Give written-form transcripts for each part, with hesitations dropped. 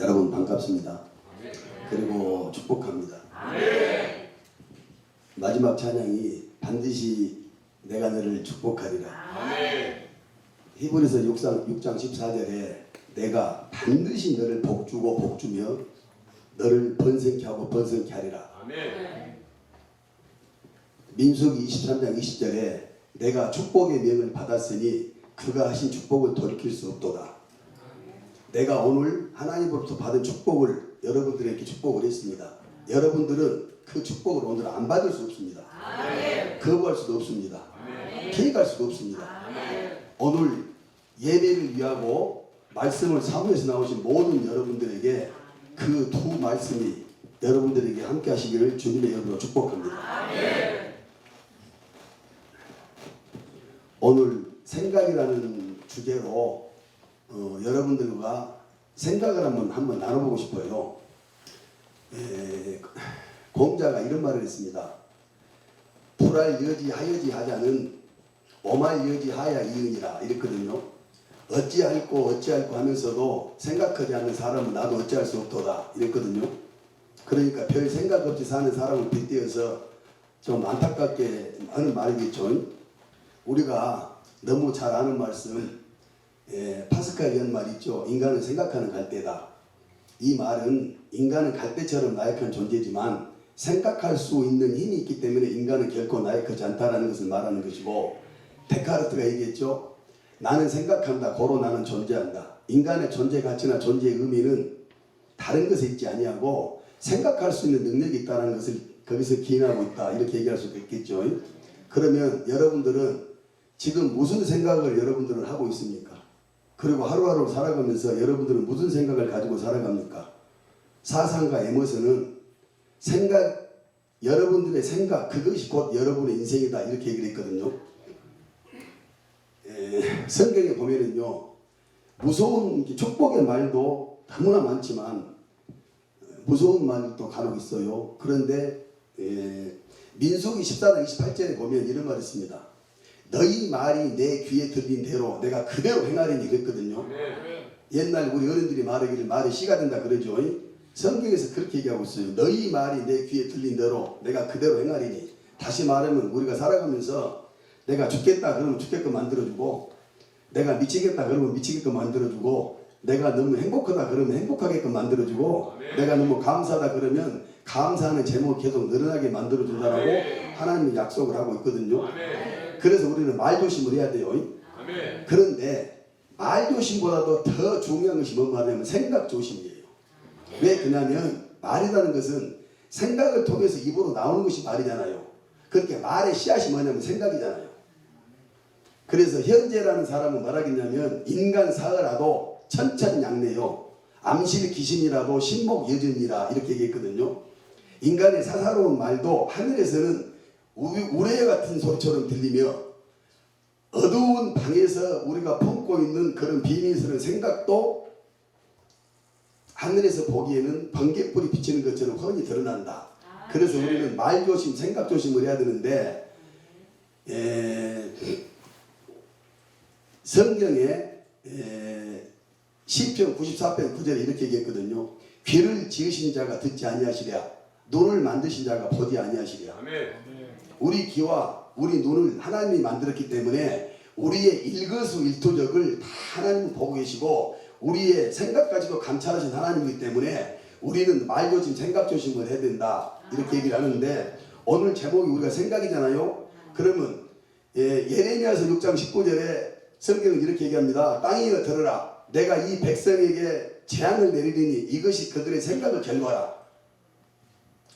여러분 반갑습니다. 그리고 축복합니다. 마지막 찬양이 반드시 내가 너를 축복하리라. 히브리서 6장 14절에 내가 반드시 너를 복주고 복주며 너를 번성케 하고 번성케 하리라. 민수기 23장 20절에 내가 축복의 명을 받았으니 그가 하신 축복을 돌이킬 수 없도다. 내가 오늘 하나님으로부터 받은 축복을 여러분들에게 축복을 했습니다. 여러분들은 그 축복을 오늘 안 받을 수 없습니다. 거부할 수도 없습니다. 피해갈 수도 없습니다. 오늘 예배를 위하고 말씀을 사무에서 나오신 모든 여러분들에게 그 두 말씀이 여러분들에게 함께 하시기를 주님의 이름으로 축복합니다. 오늘 생각이라는 주제로 여러분들과 생각을 한번 나눠보고 싶어요. 공자가 이런 말을 했습니다. 불할 여지 하여지 하자는 오말 여지 하야 이은이라 이랬거든요. 어찌할꼬 하면서도 생각하지 않는 사람은 나도 어찌할 수 없도다 이랬거든요. 그러니까 별 생각 없이 사는 사람을 빗대어서 좀 안타깝게 하는 말이겠죠. 우리가 너무 잘 아는 말씀, 파스칼 연말 있죠. 인간은 생각하는 갈대다. 이 말은 인간은 갈대처럼 나약한 존재지만 생각할 수 있는 힘이 있기 때문에 인간은 결코 나약하지 않다라는 것을 말하는 것이고, 데카르트가 얘기했죠. 나는 생각한다. 고로 나는 존재한다. 인간의 존재 가치나 존재의 의미는 다른 것에 있지 아니하고 생각할 수 있는 능력이 있다는 것을 거기서 기인하고 있다. 이렇게 얘기할 수도 있겠죠. 그러면 여러분들은 지금 무슨 생각을 여러분들은 하고 있습니까? 그리고 하루하루 살아가면서 여러분들은 무슨 생각을 가지고 살아갑니까? 사상가 에머슨은 여러분들의 생각, 그것이 곧 여러분의 인생이다. 이렇게 얘기를 했거든요. 성경에 보면은요, 무서운 축복의 말도 너무나 많지만 무서운 말도 간혹 있어요. 그런데 민수기 14장 28절에 보면 이런 말이 있습니다. 너희 말이 내 귀에 들린 대로 내가 그대로 행하리니 그랬거든요. 옛날 우리 어른들이 말하기를 말이 씨가 된다 그러죠. 성경에서 그렇게 얘기하고 있어요. 너희 말이 내 귀에 들린 대로 내가 그대로 행하리니. 다시 말하면 우리가 살아가면서 내가 죽겠다 그러면 죽게끔 만들어주고, 내가 미치겠다 그러면 미치게끔 만들어주고, 내가 너무 행복하다 그러면 행복하게끔 만들어주고, 내가 너무 감사하다 그러면 감사하는 제목을 계속 늘어나게 만들어준다라고 하나님이 약속을 하고 있거든요. 그래서 우리는 말조심을 해야 돼요. 그런데 말조심보다도 더 중요한 것이 뭔 말이냐면 생각조심이에요. 왜 그러냐면 말이라는 것은 생각을 통해서 입으로 나오는 것이 말이잖아요. 그렇게 말의 씨앗이 뭐냐면 생각이잖아요. 그래서 현재라는 사람은 뭐라겠냐면 인간 사흘라도 천천양래요. 암실 귀신이라도 신목여전이라 이렇게 얘기했거든요. 인간의 사사로운 말도 하늘에서는 우레 같은 소리처럼 들리며, 어두운 방에서 우리가 품고 있는 그런 비밀스러운 생각도 하늘에서 보기에는 번개불이 비치는 것처럼 훤히 드러난다. 그래서 우리는 말조심, 생각조심을 해야 되는데, 성경에 시편 94편 9절에 이렇게 얘기했거든요. 귀를 지으신 자가 듣지 아니하시랴, 눈을 만드신 자가 보지 아니하시랴. 우리 귀와 우리 눈을 하나님이 만들었기 때문에 우리의 일거수일투족을 다 하나님이 보고 계시고, 우리의 생각까지도 감찰하신 하나님이기 때문에 우리는 말조심, 생각조심을 해야 된다. 이렇게 얘기를 하는데, 오늘 제목이 우리가 생각이잖아요. 그러면 예레미야서 6장 19절에 성경은 이렇게 얘기합니다. 땅이여 들으라. 내가 이 백성에게 재앙을 내리리니 이것이 그들의 생각을 결과라.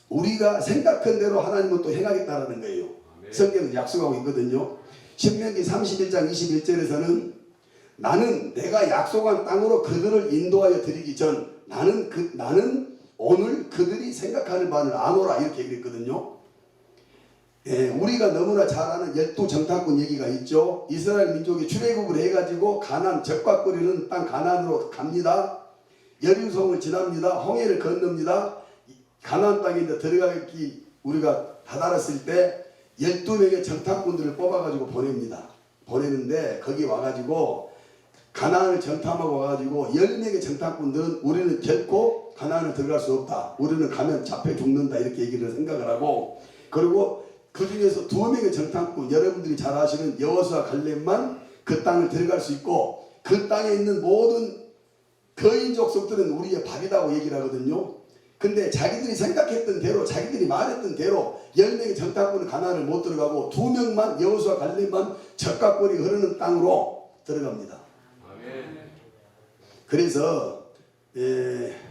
우리가 생각한 대로 하나님은 또 행하겠다라는 거예요. 성경은 약속하고 있거든요. 신명기 31장 21절에서는 나는 내가 약속한 땅으로 그들을 인도하여 드리기 전 나는 오늘 그들이 생각하는 바를 아노라 이렇게 얘기했거든요. 우리가 너무나 잘 아는 12정탐꾼 얘기가 있죠. 이스라엘 민족이 출애굽을 해가지고 가나안 적박거리는 땅 가나안으로 갑니다. 여리고성을 지납니다. 홍해를 건넙니다. 가나안 땅에 들어가기 우리가 다다랐을 때 12명의 정탐꾼들을 뽑아가지고 보냅니다. 보내는데 거기 와가지고 가나안을 정탐하고 와가지고 10명의 정탐꾼들은 우리는 결코 가나안을 들어갈 수 없다. 우리는 가면 잡혀 죽는다. 이렇게 얘기를 생각을 하고, 그리고 그 중에서 2명의 정탐꾼, 여러분들이 잘 아시는 여호수아 갈렙만 그 땅을 들어갈 수 있고, 그 땅에 있는 모든 거인 족속들은 우리의 밥이라고 얘기를 하거든요. 근데 자기들이 생각했던 대로, 자기들이 말했던 대로 10명의 정탐꾼은 가나안을 못 들어가고 2명만, 여호수아 갈렙만 적각벌이 흐르는 땅으로 들어갑니다. 그래서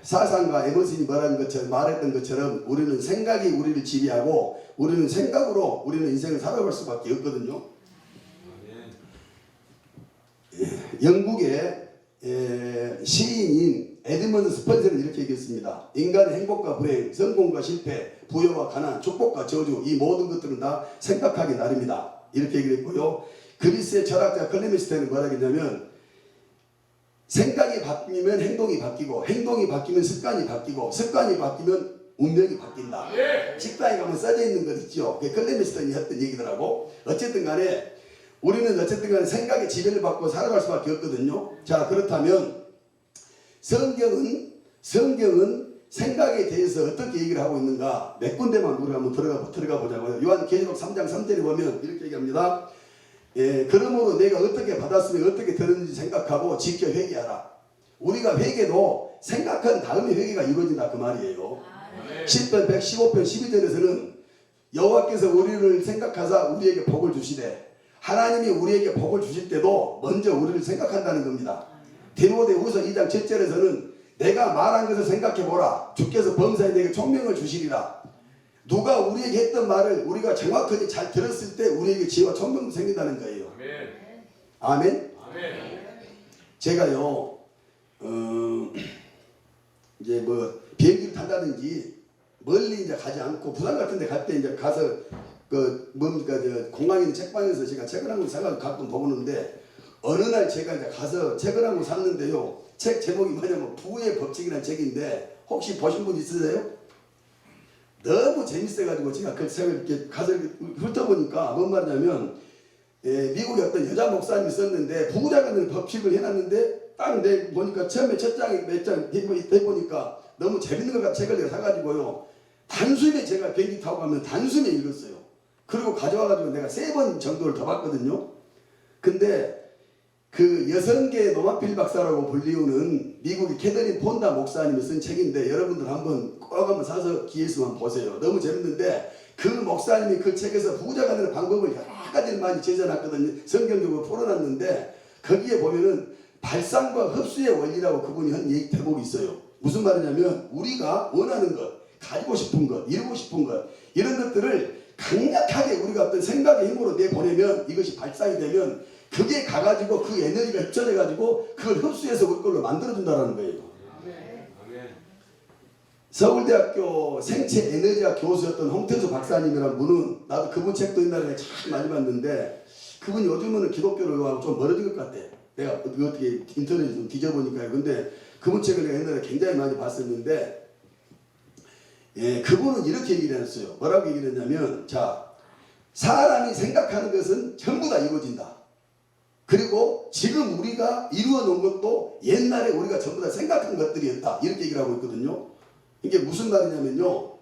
사상가 에머슨이 말했던 것처럼 우리는 생각이 우리를 지배하고 우리는 생각으로 우리는 인생을 살아갈 수밖에 없거든요. 영국의 시인인 에드먼드 스펀서는 이렇게 얘기했습니다. 인간의 행복과 불행, 성공과 실패, 부여와 가난, 축복과 저주, 이 모든 것들은 다 생각하기 나름이다. 이렇게 얘기를 했고요. 그리스의 철학자 클레멘스테는 뭐라 했냐면, 생각이 바뀌면 행동이 바뀌고, 행동이 바뀌면 습관이 바뀌고, 습관이 바뀌면 운명이 바뀐다. 식당에 가면 써져 있는 것 있죠. 그게 클레멘스턴이 했던 얘기더라고. 어쨌든 간에 우리는 어쨌든 간에 생각의 지배를 받고 살아갈 수밖에 없거든요. 자, 그렇다면 성경은 생각에 대해서 어떻게 얘기를 하고 있는가 몇 군데만 우리가 한번 들어가 보자고요. 요한계시록 3장 3절에 보면 이렇게 얘기합니다. 그러므로 내가 어떻게 받았으면 어떻게 들었는지 생각하고 지켜 회개하라. 우리가 회개도 생각한 다음에 회개가 이루어진다 그 말이에요. 시편 115편 12절에서는 여호와께서 우리를 생각하사 우리에게 복을 주시되, 하나님이 우리에게 복을 주실 때도 먼저 우리를 생각한다는 겁니다. 디모데후서 2장 7절에서는 내가 말한 것을 생각해보라. 주께서 범사에 내게 총명을 주시리라. 누가 우리에게 했던 말을 우리가 정확하게 잘 들었을 때 우리에게 지혜와 총명도 생긴다는 거예요. 아멘. 아멘. 제가요 이제 뭐 비행기를 탄다든지 멀리 이제 가지 않고 부산 같은 데 갈 때 이제 가서 그 뭡니까 공항에 있는 책방에서 제가 책을 한 권 사가지고 가끔 보는데, 어느 날 제가 이제 가서 책을 한 권 샀는데요. 책 제목이 뭐냐면 부의 법칙이라는 책인데, 혹시 보신 분 있으세요? 너무 재밌어가지고 제가 그 책을 이렇게 가서 훑어보니까 뭔 말이냐면, 미국의 어떤 여자 목사님이 썼는데 부자가는 법칙을 해놨는데, 딱 내 보니까 처음에 첫 장에 몇 장 해보니까 너무 재밌는 것 같은 책을 내가 사가지고요. 단숨에 제가 비행기 타고 가면 단숨에 읽었어요. 그리고 가져와가지고 내가 3번 정도를 더 봤거든요. 근데 그 여성계 노마필 박사라고 불리우는 미국의 캐더린 폰다 목사님이 쓴 책인데, 여러분들 꼭 한번 사서 기회 있으면 보세요. 너무 재밌는데, 그 목사님이 그 책에서 부자가 되는 방법을 여러 가지를 많이 제시해놨거든요. 성경적으로 풀어놨는데, 거기에 보면은 발상과 흡수의 원리라고 그분이 한 얘기 대목이 있어요. 무슨 말이냐면, 우리가 원하는 것, 가지고 싶은 것, 이루고 싶은 것, 이런 것들을 강력하게 우리가 어떤 생각의 힘으로 내보내면, 이것이 발상이 되면 그게 가가지고 그 에너지가 입혀져가지고 그걸 흡수해서 그걸로 만들어준다는 거예요. 서울대학교 생체에너지학 교수였던 홍태수 박사님이라는 분은, 나도 그분 책도 옛날에 참 많이 봤는데, 그분이 요즘은 기독교를 좀 멀어진 것 같아. 내가 어떻게 인터넷에 좀 뒤져보니까요. 근데 그분 책을 내가 옛날에 굉장히 많이 봤었는데, 그분은 이렇게 얘기를 했어요. 뭐라고 얘기를 했냐면, 자, 사람이 생각하는 것은 전부 다 이루어진다. 그리고 지금 우리가 이루어 놓은 것도 옛날에 우리가 전부 다 생각한 것들이었다. 이렇게 얘기를 하고 있거든요. 이게 무슨 말이냐면요,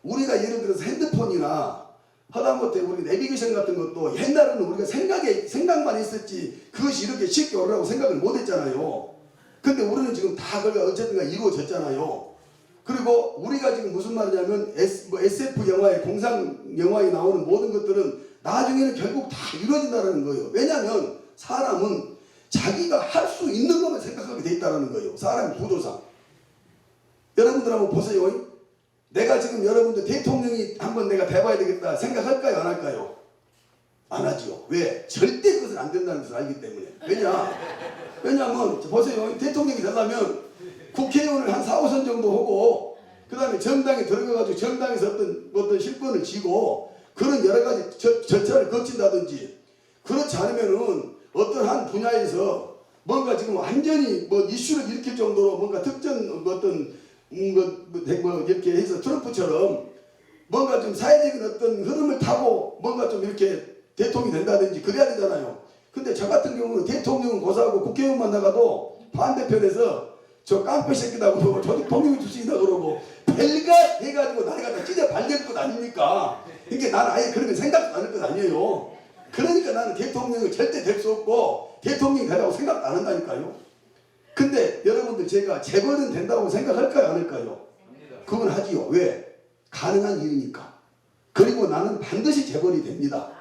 우리가 예를 들어서 핸드폰이나 하다못해 우리 내비게이션 같은 것도 옛날에는 우리가 생각만 했었지 그것이 이렇게 쉽게 오르라고 생각을 못 했잖아요. 근데 우리는 지금 다 그가 어쨌든 이루어졌잖아요. 그리고 우리가 지금 무슨 말이냐면 SF 영화에, 공상 영화에 나오는 모든 것들은 나중에는 결국 다 이루어진다는 거예요. 왜냐하면 사람은 자기가 할 수 있는 것만 생각하게 돼 있다는 거예요. 사람의 구조상. 여러분들 한번 보세요. 내가 지금 여러분들 대통령이 한번 내가 돼봐야 되겠다 생각할까요? 안 할까요? 안 하죠. 왜? 절대 그것은 안 된다는 것을 알기 때문에. 왜냐하면 보세요. 대통령이 되려면 국회의원을 한 4, 5선 정도 하고, 그 다음에 정당에 들어가가지고 정당에서 어떤 실권을 쥐고 그런 여러 가지 절차를 거친다든지, 그렇지 않으면은 어떤 한 분야에서 뭔가 지금 완전히 뭐 이슈를 일으킬 정도로 뭔가 특정 이렇게 해서 트럼프처럼 뭔가 좀 사회적인 어떤 흐름을 타고 뭔가 좀 이렇게 대통령이 된다든지 그래야 되잖아요. 근데 저 같은 경우는 대통령은 고사하고 국회의원만 나가도 반대편에서 저 깡패 새끼다고 저 대통령이 주식이다 그러고 별가 해가지고 나를 갖다 찢어 발릴 것 아닙니까? 그러니까 나는 아예 그런 거 생각도 안 할 것 아니에요. 그러니까 나는 대통령을 절대 될 수 없고 대통령이 되라고 생각도 안 한다니까요. 근데 여러분들 제가 재벌은 된다고 생각할까요? 안 할까요? 그건 하지요. 왜? 가능한 일이니까. 그리고 나는 반드시 재벌이 됩니다.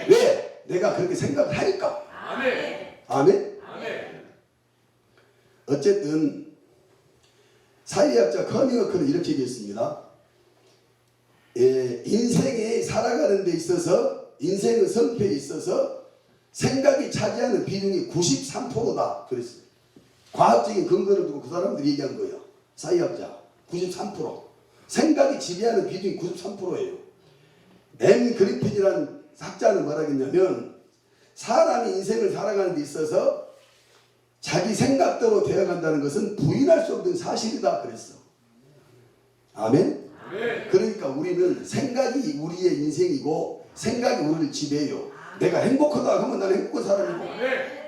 왜? 내가 그렇게 생각을 하니까. 아멘? 어쨌든 사회학자 커밍어크는 이렇게 얘기했습니다. 인생에 살아가는 데 있어서 인생의 성패에 있어서 생각이 차지하는 비중이 93%다 그랬어요. 과학적인 근거를 두고 그 사람들이 얘기한 거예요. 사회학자 93%. 생각이 지배하는 비중이 93%예요. 엠 그리핀이라는 학자는 뭐라 했냐면 사람이 인생을 살아가는 데 있어서 자기 생각대로 되어간다는 것은 부인할 수 없는 사실이다 그랬어. 아멘? 그러니까 우리는 생각이 우리의 인생이고 생각이 우리를 지배해요. 내가 행복하다 그러면 나는 행복한 사람이고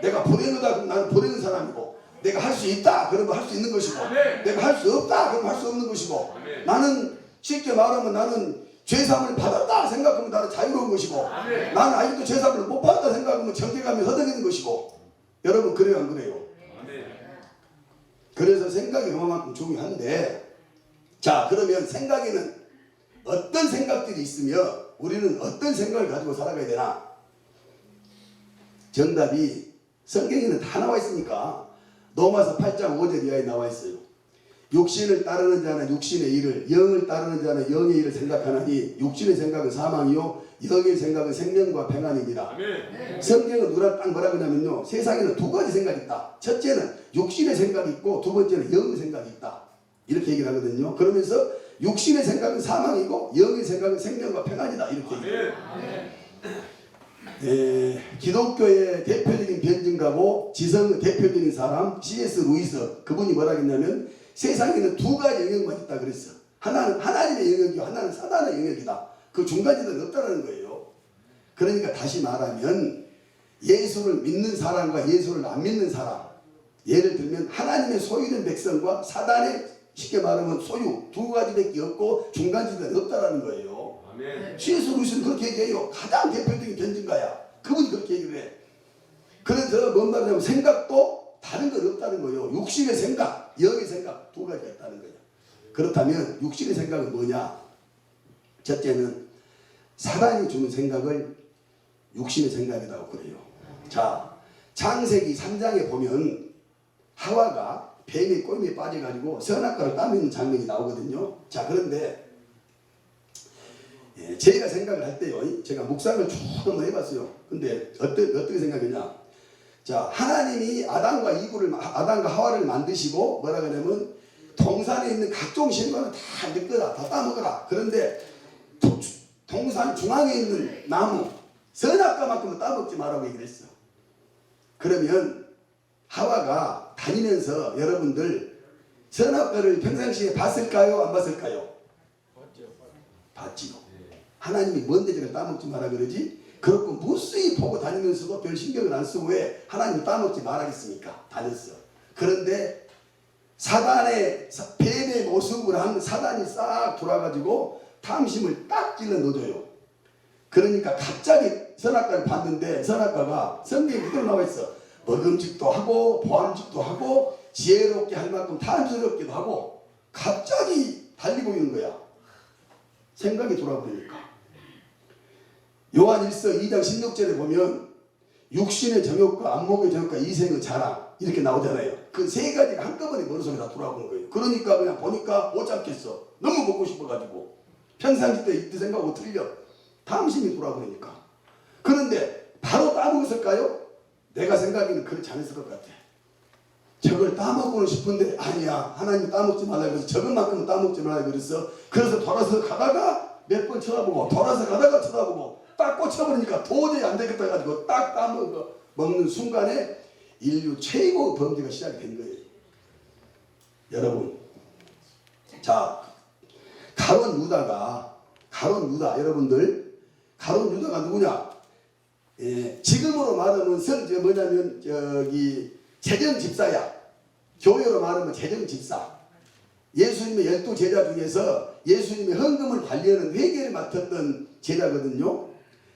내가 불행하다 그러면 나는 불행한 사람이고 내가 할 수 있다 그러면 할 수 있는 것이고 내가 할 수 없다 그러면 할 수 없는 것이고 나는 쉽게 말하면 나는 죄사함을 받았다 생각하면 나는 자유로운 것이고 나는 아직도 죄사함을 못 받았다 생각하면 정죄감이 허덕이는 것이고 여러분 그래요 안 그래요? 그래서 생각이 그만큼 중요한데 자 그러면 생각에는 어떤 생각들이 있으며 우리는 어떤 생각을 가지고 살아가야 되나? 정답이 성경에는 다 나와 있으니까 로마서 8장 5절 이하에 나와 있어요. 육신을 따르는 자는 육신의 일을 영을 따르는 자는 영의 일을 생각하나니 육신의 생각은 사망이요 영의 생각은 생명과 평안이니라. 성경은 누가 딱 뭐라 그러냐면요 세상에는 두 가지 생각이 있다. 첫째는 육신의 생각이 있고 두 번째는 영의 생각이 있다. 이렇게 얘기를 하거든요. 그러면서 육신의 생각은 사망이고 영의 생각은 생명과 평안이다. 이렇게 얘기해요. 기독교의 대표적인 변증가고 지성의 대표적인 사람 C.S. 루이스 그분이 뭐라 했냐면 세상에는 두 가지 영역만 있다 그랬어. 하나는 하나님의 영역이고 하나는 사단의 영역이다. 그 중간지대는 없다는 거예요. 그러니까 다시 말하면 예수를 믿는 사람과 예수를 안 믿는 사람 예를 들면 하나님의 소유된 백성과 사단의 쉽게 말하면 소유 두 가지밖에 없고 중간지대는 없다는 거예요. C.S. 루이스는 그렇게 얘기해요. 가장 대표적인 변증가야. 그분이 그렇게 얘기를 해. 그래서 뭔 말이냐면 생각도 다른 건 없다는 거예요. 육신의 생각, 영의 생각 두 가지가 있다는 거예요. 그렇다면 육신의 생각은 뭐냐? 첫째는 사단이 주는 생각을 육신의 생각이라고 그래요. 자, 창세기 3장에 보면 하와가 뱀의 꼬임에 빠져가지고 선악과를 따먹는 장면이 나오거든요. 자, 그런데 제가 생각을 할 때요, 제가 묵상을 쭉 한번 해봤어요. 근데 어떻게 생각했냐? 자, 하나님이 아담과 하와를 만드시고 뭐라 그러냐면 동산에 있는 각종 식물을 다 넣거라, 다 따먹어라. 그런데 동산 중앙에 있는 나무 선악과만큼은 따먹지 말라고 얘기를 했어. 그러면 하와가 다니면서 여러분들 선악과를 평상시에 봤을까요? 안 봤을까요? 봤지요. 하나님이 뭔데 저걸 따먹지 마라 그러지? 그렇고 무수히 보고 다니면서도 별 신경을 안 쓰고 왜 하나님이 따먹지 말라겠습니까? 다녔어. 그런데 사단의 뱀의 모습으로 한 사단이 싹 돌아가지고 탐심을 딱 찔러 넣어줘요. 그러니까 갑자기 선악과를 봤는데 선악과가 성경에 그대로 나와 있어. 먹음직도 하고 보암직도 하고 지혜롭게 할 만큼 탐스럽기도 하고 갑자기 달리고 있는 거야. 생각이 돌아보니까. 요한 1서 2장 16절에 보면 육신의 정욕과 안목의 정욕과 이생의 자랑 이렇게 나오잖아요. 그 세 가지가 한꺼번에 머릿속에 다 돌아오는 거예요. 그러니까 그냥 보니까 못 참겠어. 너무 먹고 싶어가지고. 평상시 때 이때 생각하고 틀려. 탐심이 돌아보니까. 그런데 바로 따먹었을까요? 내가 생각에는 그렇지 않았을 것 같아. 저걸 따먹고는 싶은데 아니야. 하나님 따먹지 말라 그래서 저것만큼은 따먹지 말라 그랬어. 그래서 돌아서 가다가 몇 번 쳐다보고 돌아서 가다가 쳐다보고 딱 꽂혀버리니까 도저히 안 되겠다 해가지고 딱 따먹는 순간에 인류 최고 범죄가 시작이 된 거예요. 여러분, 자, 가룟 유다 여러분들, 가룟 유다가 누구냐? 지금으로 말하면 뭐냐면 저기 재정 집사야. 교회로 말하면 재정 집사. 예수님의 12제자 중에서 예수님의 헌금을 관리하는 회계를 맡았던 제자거든요.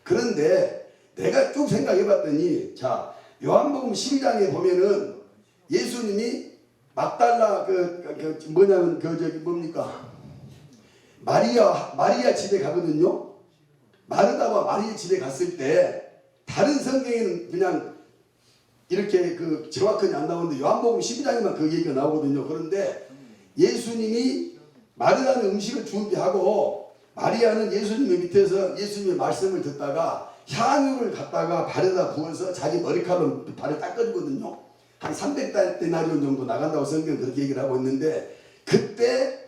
그런데 내가 쭉 생각해 봤더니, 자, 요한복음 12장에 보면은 예수님이 막달라 뭐냐면 저기 뭡니까? 마리아 집에 가거든요. 마르다와 마리아 집에 갔을 때 다른 성경에는 그냥 이렇게 정확하게 안 나오는데 요한복음 12장에만 그 얘기가 나오거든요. 그런데 예수님이 마르다는 음식을 준비하고 마리아는 예수님의 밑에서 예수님의 말씀을 듣다가 향유를 갖다가 발에다 부어서 자기 머리카락으로 발을 닦아주거든요. 한 300데나리온 정도 나간다고 성경은 그렇게 얘기를 하고 있는데, 그때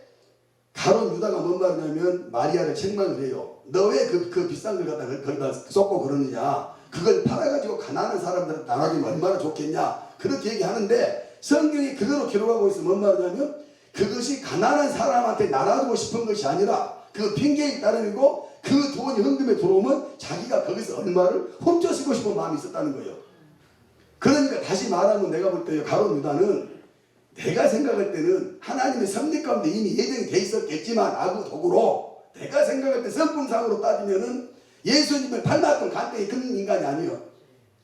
가룟 유다가 뭔 말이냐면 마리아를 책망을 해요. 너 왜 그 비싼 걸 갖다 거기다 쏟고 그러느냐. 그걸 팔아가지고 가난한 사람들한테 나눠주면 얼마나 좋겠냐. 그렇게 얘기하는데 성경이 그대로 기록하고 있어. 뭔 말이냐면 그것이 가난한 사람한테 나눠주고 싶은 것이 아니라 그 핑계에 따름이고, 그 돈이 헌금에 들어오면 자기가 거기서 얼마를 훔쳐 쓰고 싶은 마음이 있었다는 거예요. 그러니까 다시 말하면 내가 볼 때 가룟 유다는, 내가 생각할 때는 하나님의 섭리 가운데 이미 예정이 돼 있었겠지만 악의 도구로, 내가 생각할 때 성품상으로 따지면은 예수님을 팔았던 간땡이 그런 인간이 아니에요.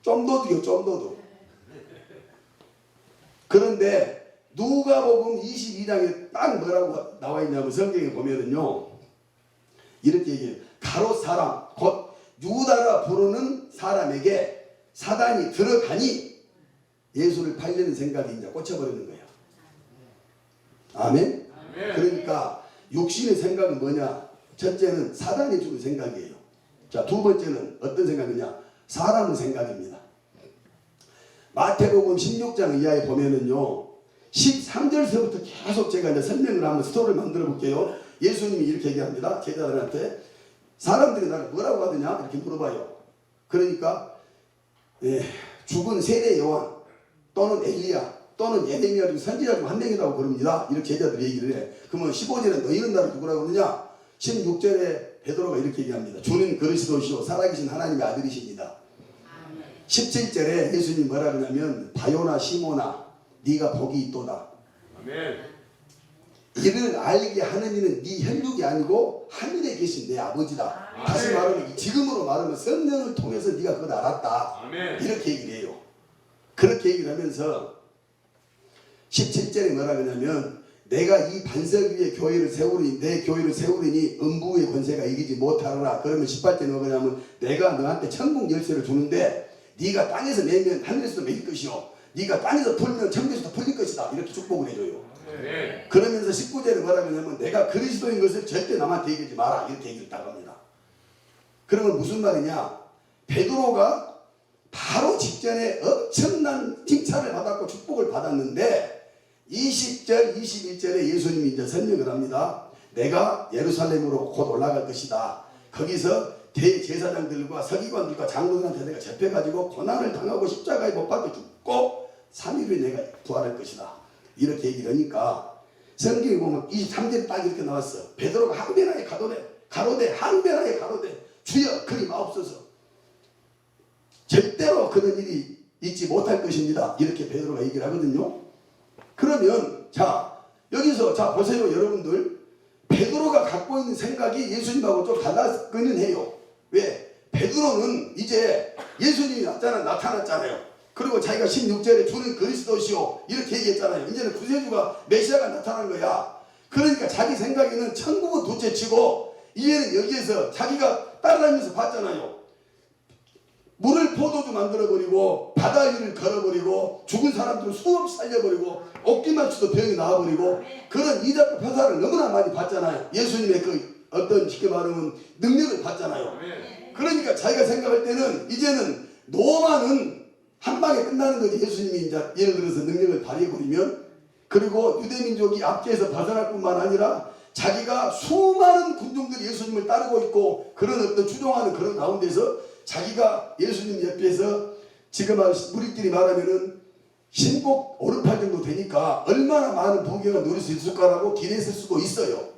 쫌도둑이요, 쫌도둑. 그런데 누가복음 22장에 딱 뭐라고 나와 있냐면 성경에 보면은요, 이렇게 얘기해요. 가롯 사람, 곧 유다라 부르는 사람에게 사단이 들어가니 예수를 팔려는 생각이 이제 꽂혀버리는 거예요. 아멘? 그러니까 육신의 생각은 뭐냐? 첫째는 사단이 주는 생각이에요. 자, 두 번째는 어떤 생각이냐? 사람의 생각입니다. 마태복음 16장 이하에 보면은요, 13절서부터 계속 제가 이제 설명을 하면 스토리를 만들어 볼게요. 예수님이 이렇게 얘기합니다. 제자들한테. 사람들이 나를 뭐라고 하더냐? 이렇게 물어봐요. 그러니까 죽은 세례 요한 또는 엘리야 또는 예레미야 중 선지자 중 한 명이라고 그럽니다. 이렇게 제자들이 얘기를 해. 그러면 15절에 너희는 나를 누구라고 그러냐? 16절에 베드로가 이렇게 얘기합니다. 주는 그리스도시요 살아계신 하나님의 아들이십니다. 17절에 예수님이 뭐라 그러냐면 바요나 시모나 네가 복이 있도다. 아멘. 이를 알게 하는 이는 네 혈육이 아니고 하늘에 계신 내 아버지다. 아멘. 다시 말하면 지금으로 말하면 성령을 통해서 네가 그걸 알았다. 아멘. 이렇게 얘기를 해요. 그렇게 얘기를 하면서 17절에 뭐라 그러냐면 내가 이 반석 위에 교회를 세우리니 내 교회를 세우리니 음부의 권세가 이기지 못하리라. 그러면 18절에 뭐냐면 내가 너한테 천국 열쇠를 주는데 네가 땅에서 매면 하늘에서도 매일 것이요 네가 땅에서 풀면 천국에서도 풀릴 것이다. 이렇게 축복을 해줘요. 네. 그러면서 19절에 뭐라 그러냐면 내가 그리스도인 것을 절대 남한테 얘기하지 마라. 이렇게 얘기를 딱 합니다. 그러면 무슨 말이냐? 베드로가 바로 직전에 엄청난 칭찬을 받았고 축복을 받았는데 20절, 21절에 예수님이 이제 설명을 합니다. 내가 예루살렘으로 곧 올라갈 것이다. 거기서 대제사장들과 서기관들과 장로들한테 내가 잡혀가지고 고난을 당하고 십자가에 못 박혀 죽고 3일 후에 내가 부활할 것이다. 이렇게 얘기를 하니까 성경에 보면 23절에 딱 이렇게 나왔어. 베드로가 항변하에 가로되 항변하에 가로되 주여 그리 마옵소서. 절대로 그런 일이 있지 못할 것입니다. 이렇게 베드로가 얘기를 하거든요. 그러면 자 여기서 자 보세요 여러분들. 베드로가 갖고 있는 생각이 예수님하고 좀 달랐기는 해요. 왜? 베드로는 이제 예수님이 나타났잖아요. 그리고 자기가 16절에 주는 그리스도시오 이렇게 얘기했잖아요. 이제는 구세주가 메시아가 나타난 거야. 그러니까 자기 생각에는 천국은 둘째치고 이제는 여기에서 자기가 따라다니면서 봤잖아요. 물을 포도주 만들어버리고 바다 위를 걸어버리고 죽은 사람들을 수없이 살려버리고 옷기만 쳐도 병이 나와버리고 그런 이적과 표사를 너무나 많이 봤잖아요. 예수님의 그 어떤 쉽게 말하면 능력을 봤잖아요. 그러니까 자기가 생각할 때는 이제는 노마는 한 방에 끝나는 거지. 예수님이 이제 예를 들어서 능력을 발휘해버리면. 그리고 유대민족이 압제에서 벗어날 뿐만 아니라 자기가 수많은 군중들이 예수님을 따르고 있고 그런 어떤 추종하는 그런 가운데서 자기가 예수님 옆에서 지금 우리끼리 말하면은 신곡 오른팔 정도 되니까 얼마나 많은 부귀를 누릴 수 있을까라고 기대했을 수도 있어요.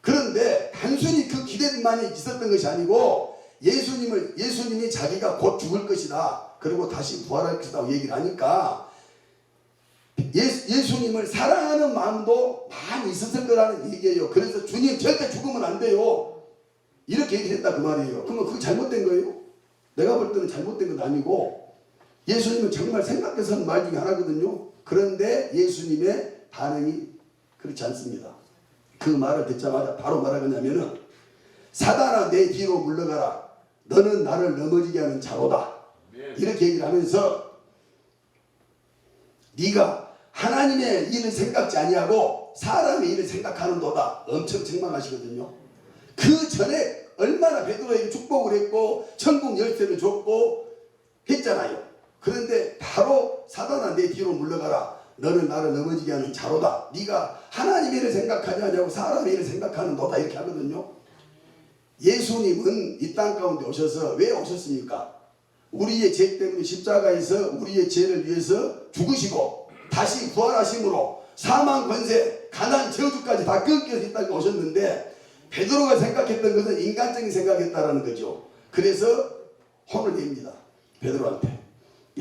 그런데 단순히 그 기대만이 있었던 것이 아니고 예수님이 자기가 곧 죽을 것이다. 그리고 다시 부활할 것이다 얘기를 하니까 예수님을 사랑하는 마음도 많이 있었을 거라는 얘기예요. 그래서 주님 절대 죽으면 안 돼요. 이렇게 얘기했다 그 말이에요. 그러면 그게 잘못된 거예요? 내가 볼 때는 잘못된 건 아니고 예수님은 정말 생각해서 하는 말 중에 하나거든요. 그런데 예수님의 반응이 그렇지 않습니다. 그 말을 듣자마자 바로 말하겠냐면은 사단아 내 뒤로 물러가라. 너는 나를 넘어지게 하는 자로다. 이렇게 얘기를 하면서 네가 하나님의 일을 생각지 아니하고 사람의 일을 생각하는도다. 엄청 책망하시거든요. 그 전에 얼마나 베드로에게 축복을 했고 천국 열쇠를 줬고 했잖아요. 그런데 바로 사단아 내 뒤로 물러가라. 너는 나를 넘어지게 하는 자로다. 네가 하나님의 일을 생각하지 않냐고 사람의 일을 생각하는 너다. 이렇게 하거든요. 예수님은 이 땅 가운데 오셔서 왜 오셨습니까? 우리의 죄 때문에 십자가에서 우리의 죄를 위해서 죽으시고 다시 부활하심으로 사망 권세 가난 저주까지 다 끊겨서 이 땅에 오셨는데 베드로가 생각했던 것은 인간적인 생각이었다는 거죠. 그래서 혼을 냅니다. 베드로한테.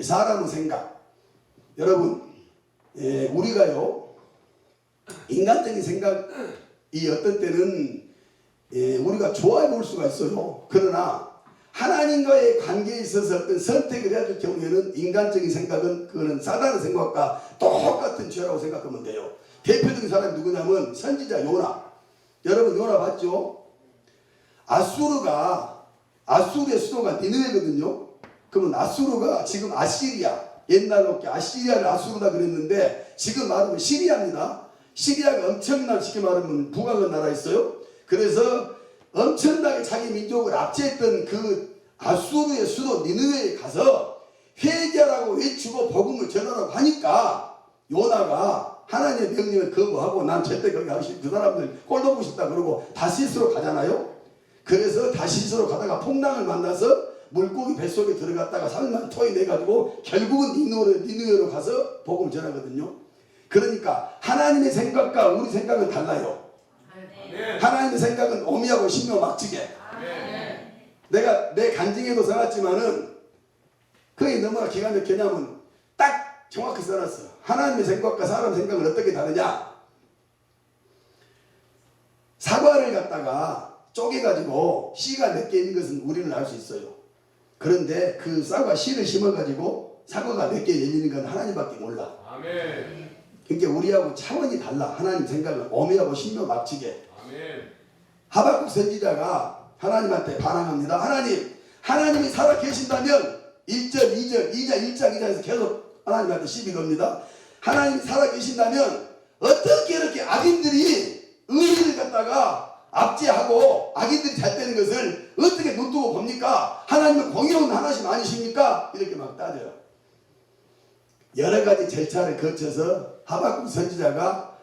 사람의 생각. 여러분 우리가요 인간적인 생각이 어떤 때는 우리가 좋아해 볼 수가 있어요. 그러나 하나님과의 관계에 있어서 어떤 선택을 해야 될 경우에는 인간적인 생각은 그거는 사단의 생각과 똑같은 죄라고 생각하면 돼요. 대표적인 사람이 누구냐면 선지자 요나. 여러분 요나 봤죠? 아수르의 수도가 니느웨거든요. 그러면 아수르가 지금 아시리아, 옛날로 아시리아를 아수르다 그랬는데 지금 말하면 시리아입니다. 시리아가 엄청난 쉽게 말하면 북악은 나라 있어요. 그래서 엄청나게 자기 민족을 압제했던 그 아수르의 수도 니느웨에 가서 회개하라고 외치고 복음을 전하라고 하니까 요나가 하나님의 명령을 거부하고 난 절대 거기 가고 싶 그 사람들 꼴도 보고 싶다 그러고 다시스로 가잖아요. 그래서 다시스로 가다가 풍랑을 만나서 물고기 뱃속에 들어갔다가 살만 토해내가지고 결국은 니느웨로 가서 복음을 전하거든요. 그러니까 하나님의 생각과 우리 생각은 달라요. 하나님의 생각은 오미하고 신묘 막지게. 내가 내 간증에도 써놨지만은 그게 너무나 기가 막히냐면 딱 정확히 써놨어. 하나님의 생각과 사람 생각은 어떻게 다르냐. 사과를 갖다가 쪼개가지고 씨가 몇 개 있는 것은 우리는 알 수 있어요. 그런데 그 사과 씨를 심어가지고 사과가 몇 개 열리는 건 하나님밖에 몰라. 아멘. 그러니까 우리하고 차원이 달라. 하나님 생각은 오미하고 신묘 막지게. 하박국 선지자가 하나님한테 반항합니다. 하나님이 살아 계신다면 1절, 2절, 1장, 2장에서 계속 하나님한테 시비 겁니다. 하나님이 살아 계신다면 어떻게 이렇게 악인들이 의리를 갖다가 압제하고 악인들이 잘 되는 것을 어떻게 눈두고 봅니까? 하나님은 공의로운 하나님 아니십니까? 이렇게 막 따져요. 여러 가지 절차를 거쳐서 하박국 선지자가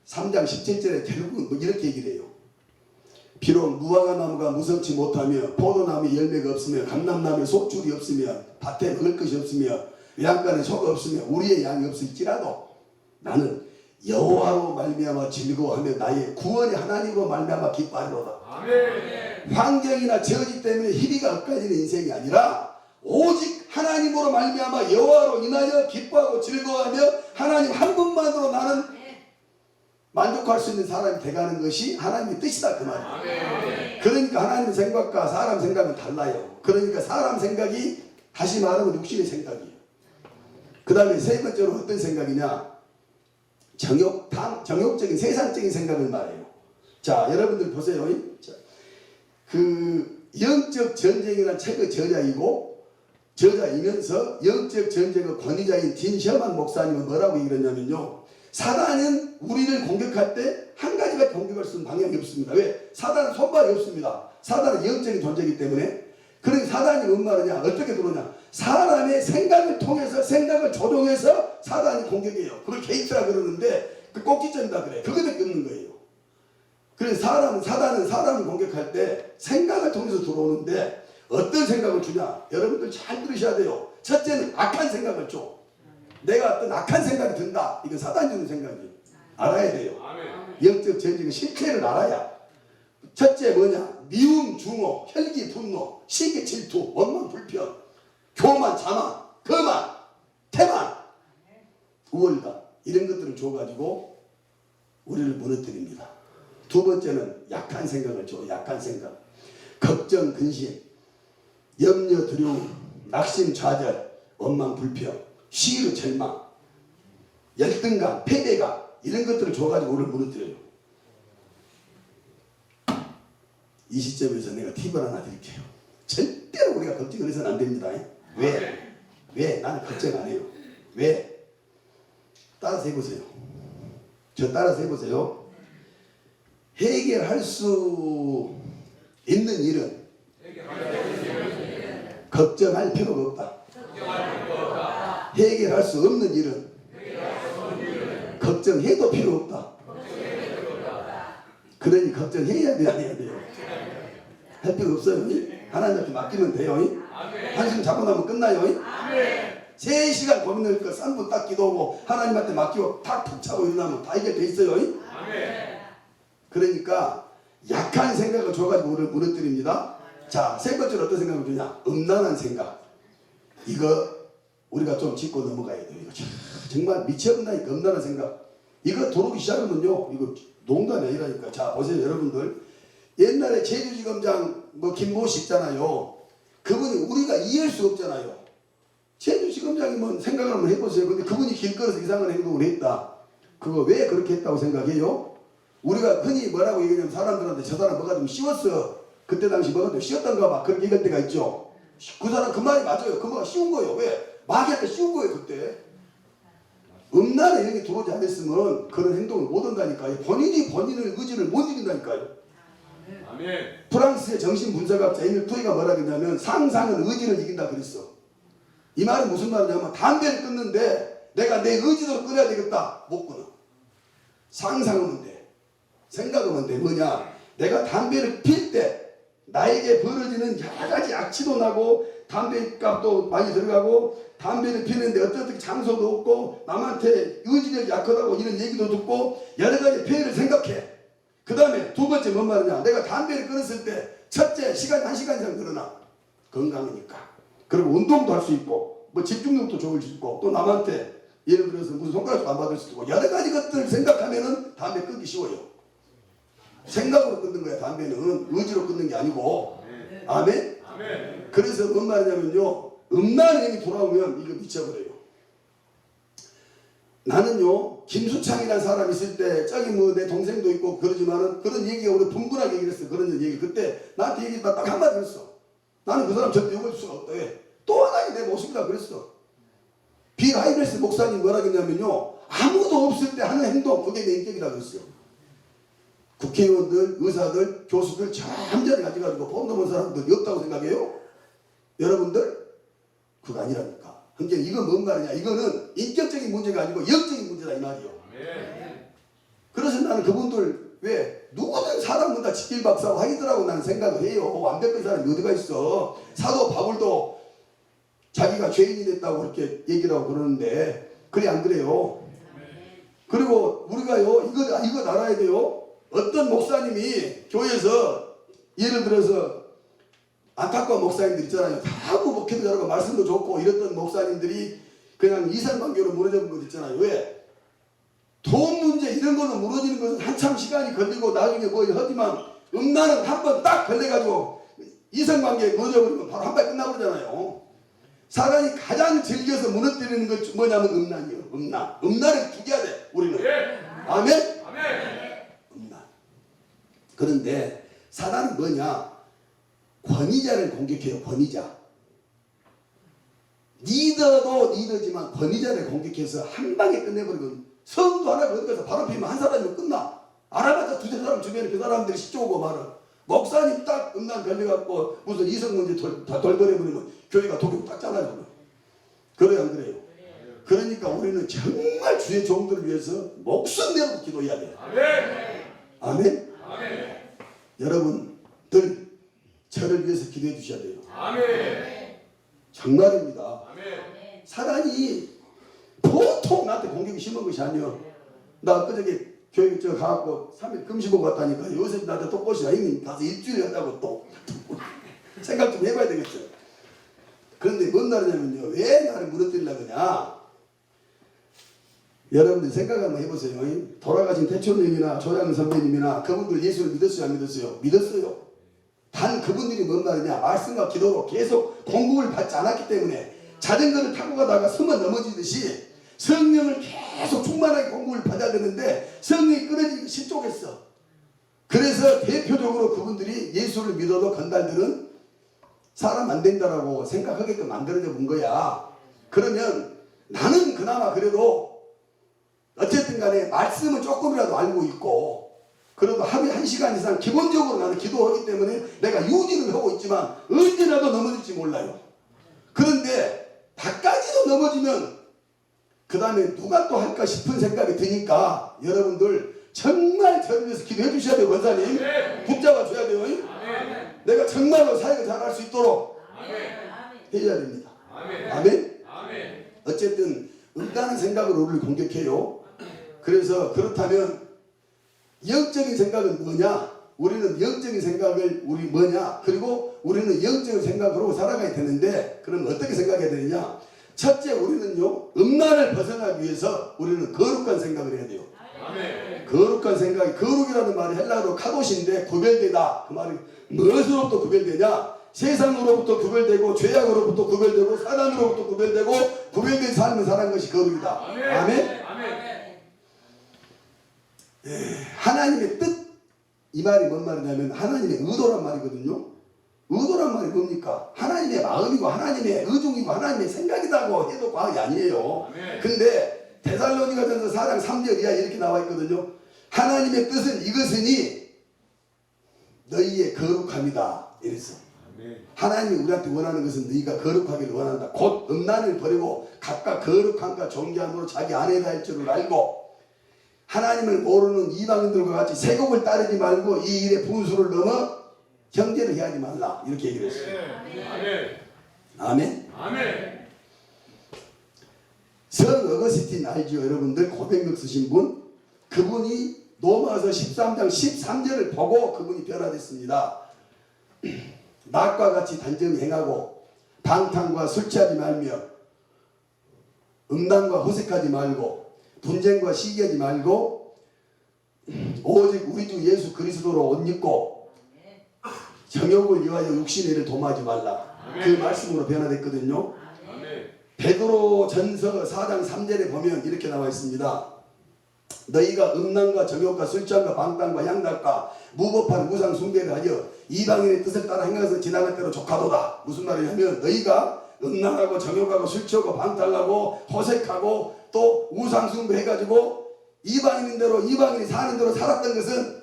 3장 17절에 결국은 이렇게 얘기를 해요. 비록 무화과 나무가 무성치 못하며 포도나무에 열매가 없으며 감람나무에 속줄이 없으며 밭에 먹을 것이 없으며 외양간에 소가 없으며 우리의 양이 없을지라도 나는 여호와로 말미암아 즐거워하며 나의 구원의 하나님으로 말미암아 기뻐하리로다. 아멘. 환경이나 저지 때문에 희비가 엇갈리는 인생이 아니라 오직 하나님으로 말미암아 여호와로 인하여 기뻐하고 즐거워하며 하나님 한 분만으로 나는 만족할 수 있는 사람이 돼가는 것이 하나님의 뜻이다 그 말이에요. 그러니까 하나님의 생각과 사람 생각은 달라요. 그러니까 사람 생각이 다시 말하면 육신의 생각이에요. 그 다음에 세 번째로 어떤 생각이냐. 정욕적인 세상적인 생각을 말해요. 자 여러분들 보세요. 자, 그 영적 전쟁이라는 책의 저자이면서 영적 전쟁의 권위자인 딘 셔먼 목사님은 뭐라고 얘기했냐면요. 사단은 우리를 공격할 때 한 가지밖에 공격할 수 있는 방향이 없습니다. 왜? 사단은 손발이 없습니다. 사단은 영적인 존재이기 때문에. 그러니 사단이 뭔 말이냐? 어떻게 들어오냐? 사람의 생각을 통해서 생각을 조종해서 사단이 공격해요. 그걸 게이트라 그러는데 그 꼭지점이다 그래. 그거밖에 없는 거예요. 그래서 사단은 사람을 공격할 때 생각을 통해서 들어오는데 어떤 생각을 주냐? 여러분들 잘 들으셔야 돼요. 첫째는 악한 생각을 줘. 내가 어떤 악한 생각이 든다. 이건 사단이 주는 생각이에요. 알아야 돼요. 영적 전쟁의 실체를 알아야. 첫째 뭐냐? 미움, 중호, 혈기, 분노, 시기, 질투, 원망, 불평, 교만, 자만, 거만, 태만, 우월감 이런 것들을 줘가지고 우리를 무너뜨립니다. 두 번째는 약한 생각을 줘. 약한 생각. 걱정, 근심, 염려, 두려움, 낙심, 좌절, 원망, 불평, 시기, 절망, 열등감, 패배감 이런 것들을 줘가지고 우리를 무너뜨려요. 이 시점에서 내가 팁을 하나 드릴게요. 절대로 우리가 걱정을 해서는 안 됩니다. 왜? 왜? 나는 걱정 안 해요. 왜? 따라서 해보세요. 저 따라서 해보세요. 해결할 수 있는 일은 걱정할 필요가 없다. 해결할 수 없는 일은 걱정해도 필요 없다. 그러니 걱정해야 돼, 안 해야 돼요? 할 필요 없어요. 하나님한테 맡기면 돼요. 한숨 자고 나면 끝나요. 3시간 고민을 그 3분 딱 기도하고 하나님한테 맡기고 탁 푹 차고 일어나면 다 해결돼 있어요. 그러니까 약한 생각을 줘가지고 우리를 무너뜨립니다. 자, 세 번째로 어떤 생각을 주냐? 음란한 생각. 이거 우리가 좀 짚고 넘어가야 돼요. 이거 정말 미쳐버린다니까. 음란한 생각. 이거 들어오기 시작하면요. 이거 농담이 아니라니까. 자, 보세요, 여러분들. 옛날에 제주지검장 김모 씨 있잖아요. 그분이 우리가 이해할 수 없잖아요. 제주지검장이 생각을 한번 해보세요. 근데 그분이 길거리에서 이상한 행동을 했다. 그거 왜 그렇게 했다고 생각해요? 우리가 흔히 뭐라고 얘기하냐면 사람들한테 저 사람 뭐가 좀 씌웠어. 그때 당시 뭐가 좀 씌웠던가 봐. 그렇게 얘기할 때가 있죠. 그 사람 그 말이 맞아요. 그 뭐가 씌운 거예요. 왜? 마귀한테 씌운 거예요. 그때. 음란에 이런 게 들어오지 않았으면 그런 행동을 못 한다니까요. 본인이 본인의 의지를 못 이긴다니까요. 아멘. 프랑스의 정신분석학자 에밀 투이가 뭐라 그랬냐면 상상은 의지를 이긴다 그랬어. 이 말은 무슨 말이냐면 담배를 끊는데 내가 내 의지대로 끊어야 되겠다. 못 끊어. 상상하면 돼. 생각하면 돼. 뭐냐? 내가 담배를 필 때 나에게 벌어지는 여러 가지 악취도 나고 담배값도 많이 들어가고 담배를 피는데 어떻게 장소도 없고 남한테 의지력이 약하다고 이런 얘기도 듣고 여러 가지 피해를 생각해. 그 다음에 두 번째 뭔 말이냐? 내가 담배를 끊었을 때 첫째 시간이 1시간 이상 늘어나. 건강이니까. 그리고 운동도 할 수 있고 집중력도 좋을 수 있고 또 남한테 예를 들어서 무슨 손가락도 안 받을 수 있고 여러 가지 것들을 생각하면은 담배 끊기 쉬워요. 생각으로 끊는 거야. 담배는 의지로 끊는 게 아니고. 아멘? 아멘. 그래서 뭔 말이냐면요. 음란의 힘이 돌아오면 이거 미쳐버려요. 나는요. 김수창이라는 사람이 있을 때 저기 내 동생도 있고 그러지만은 그런 얘기가 우리 분분하게 얘기를 했어. 그런 얘기. 그때 나한테 얘기 딱 한마디 했어. 나는 그 사람 절대 욕할 수가 없다. 왜? 또 하나의 내 모습이다 그랬어. 빌 하이베스 목사님 뭐라 그랬냐면요. 아무도 없을 때 하는 행동 그게 내 인격이다 그랬어요. 국회의원들, 의사들, 교수들 잠자리 가져가지고 본 넘은 사람들이 없다고 생각해요? 여러분들? 그거 아니라니까. 그러니까 이건 뭔 말이냐? 이거는 인격적인 문제가 아니고 영적인 문제다 이 말이요. 그래서 나는 그분들 왜 누구든 사람은 다 직길박사고 하이더라고 나는 생각을 해요. 완벽한 사람이 어디가 있어. 사도 바울도 자기가 죄인이 됐다고 그렇게 얘기를 하고 그러는데 그래 안 그래요? 그리고 우리가요 이거 알아야 돼요. 어떤 목사님이 교회에서 예를 들어서 안타까운 목사님들 있잖아요. 다 목회도 잘하고 말씀도 좋고 이랬던 목사님들이 그냥 이상관계로 무너진 것 있잖아요. 왜? 돈 문제 이런 걸로 무너지는 것은 한참 시간이 걸리고 나중에 하지만 음란은 한 번 딱 걸려가지고 이성관계에 무너져버리면 바로 한 발 끝나버리잖아요. 사람이 가장 즐겨서 무너뜨리는 것 뭐냐면 음란이에요. 음란을 죽여야 돼 우리는. 아멘? 음란. 그런데 사단은 뭐냐? 권위자를 공격해요. 권위자. 리더도 리더지만 권위자를 공격해서 한 방에 끝내버리고 성도 하나 어디 가서 바로 피면 한 사람이면 끝나. 알아봤자 두세 사람 주변에 그 사람들이 시켜오고 말아. 목사님 딱 음란 걸려갖고 무슨 이성 문제 돌버려버리면 교회가 독일 딱 잘라버려. 그래요 안 그래요? 그러니까 우리는 정말 주의 종들을 위해서 목숨 내고 기도해야 돼요. 아멘? 아멘? 여러분들 저를 위해서 기도해 주셔야 돼요. 아멘. 정말입니다. 아멘. 사단이 보통 나한테 공격이 심한 것이 아니에요. 나 엊그저께 교육 저 가갖고 3일 금시보고 갔다니까 요새 나한테 또 꼬시라 형님 가서 일주일 했다고 또 생각 좀 해봐야 되겠어요. 그런데 뭔 말이냐면요, 왜 나를 무너뜨리려고 그러냐. 여러분들 생각 한번 해보세요. 돌아가신 태초님이나 조양은 선배님이나 그분들 예수를 믿었어요 안 믿었어요? 믿었어요. 단 그분들이 뭔 말이냐, 말씀과 기도로 계속 공급을 받지 않았기 때문에 자전거를 타고 가다가 숨어 넘어지듯이 성령을 계속 충만하게 공급을 받아야 되는데 성령이 끊어지기 실족했어. 그래서 대표적으로 그분들이 예수를 믿어도 건달들은 사람 안 된다라고 생각하게끔 만들어져 본 거야. 그러면 나는 그나마 그래도 어쨌든 간에 말씀은 조금이라도 알고 있고 그래도 하루에 1시간 이상 기본적으로 나는 기도하기 때문에 내가 유지를 하고 있지만 언제라도 넘어질지 몰라요. 그런데 다까지도 넘어지면 그 다음에 누가 또 할까 싶은 생각이 드니까 여러분들 정말 저를 위해서 기도해 주셔야 돼요. 권사님 붙잡아 줘야 돼요. 내가 정말로 사역을 잘할 수 있도록 해야 됩니다. 아멘. 어쨌든 음란한 생각으로 우리를 공격해요. 그래서 그렇다면 영적인 생각은 뭐냐? 우리는 영적인 생각을 우리 뭐냐? 그리고 우리는 영적인 생각으로 살아가야 되는데 그럼 어떻게 생각해야 되느냐? 첫째 우리는요 음란을 벗어나기 위해서 우리는 거룩한 생각을 해야 돼요. 거룩한 생각이, 거룩이라는 말이 헬라어로 카도시인데 구별되다. 그 말이 무엇으로부터 구별되냐? 세상으로부터 구별되고 죄악으로부터 구별되고 사단으로부터 구별되고 구별된 삶을 사는 것이 거룩이다. 아멘. 하나님의 뜻, 이 말이 뭔 말이냐면 하나님의 의도란 말이거든요. 의도란 말이 뭡니까? 하나님의 마음이고 하나님의 의중이고 하나님의 생각이라고 해도 과언이 아니에요. 근데 데살로니가전서 4장 3절 이하 이렇게 나와 있거든요. 하나님의 뜻은 이것이니 너희의 거룩함이다 이랬어. 하나님이 우리한테 원하는 것은 너희가 거룩하기를 원한다. 곧 음란을 버리고 각각 거룩함과 존귀함으로 자기 아내가 할 줄을 알고 하나님을 모르는 이방인들과 같이 세곡을 따르지 말고 이 일에 분수를 넘어 경제를 해하지 말라 이렇게 얘기를 했어요. 아멘. 성 어거스틴 알죠? 여러분들 고백력 쓰신 분, 그분이 로마서 13장 13절을 보고 그분이 변화됐습니다. 낮과 같이 단정히 행하고 방탕과 술 취하지 말며 음란과 호색하지 말고 분쟁과 시기하지 말고 오직 우리 주 예수 그리스도로 옷 입고 정욕을 위하여 육신의 일을 도모하지 말라. 그 말씀으로 변화됐거든요. 베드로 전서 4장 3절에 보면 이렇게 나와 있습니다. 너희가 음란과 정욕과 술취함과 방탕과 향락과 무법한 우상 숭배를 하여 이방인의 뜻을 따라 행해서 지나갈 대로 족하도다. 무슨 말이냐면 너희가 음란하고 정욕하고 술취하고 방탕하고 호색하고 또 우상 숭배해가지고 이방인인 대로 이방인이 사는 대로 살았던 것은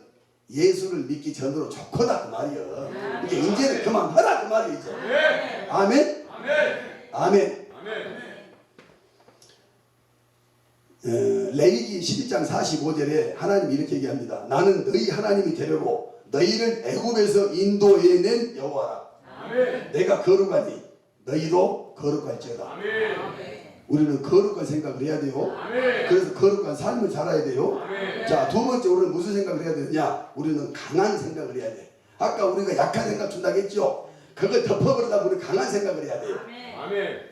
예수를 믿기 전으로 좋거다 그 말이요. 그러니까 이제는 그만하라 그 말이죠. 아멘. 아멘. 레위기 12장 45절에 하나님이 이렇게 얘기합니다. 나는 너희 하나님이 되려고 너희를 애굽에서 인도해낸 여호와라. 내가 거룩하니 너희도 거룩할지어다. 우리는 거룩한 생각을 해야 돼요. 그래서 거룩한 삶을 살아야 돼요. 자, 두 번째 우리는 무슨 생각을 해야 되느냐? 우리는 강한 생각을 해야 돼. 아까 우리가 약한 생각 준다고 했죠? 그걸 덮어버리다 보니 강한 생각을 해야 돼요.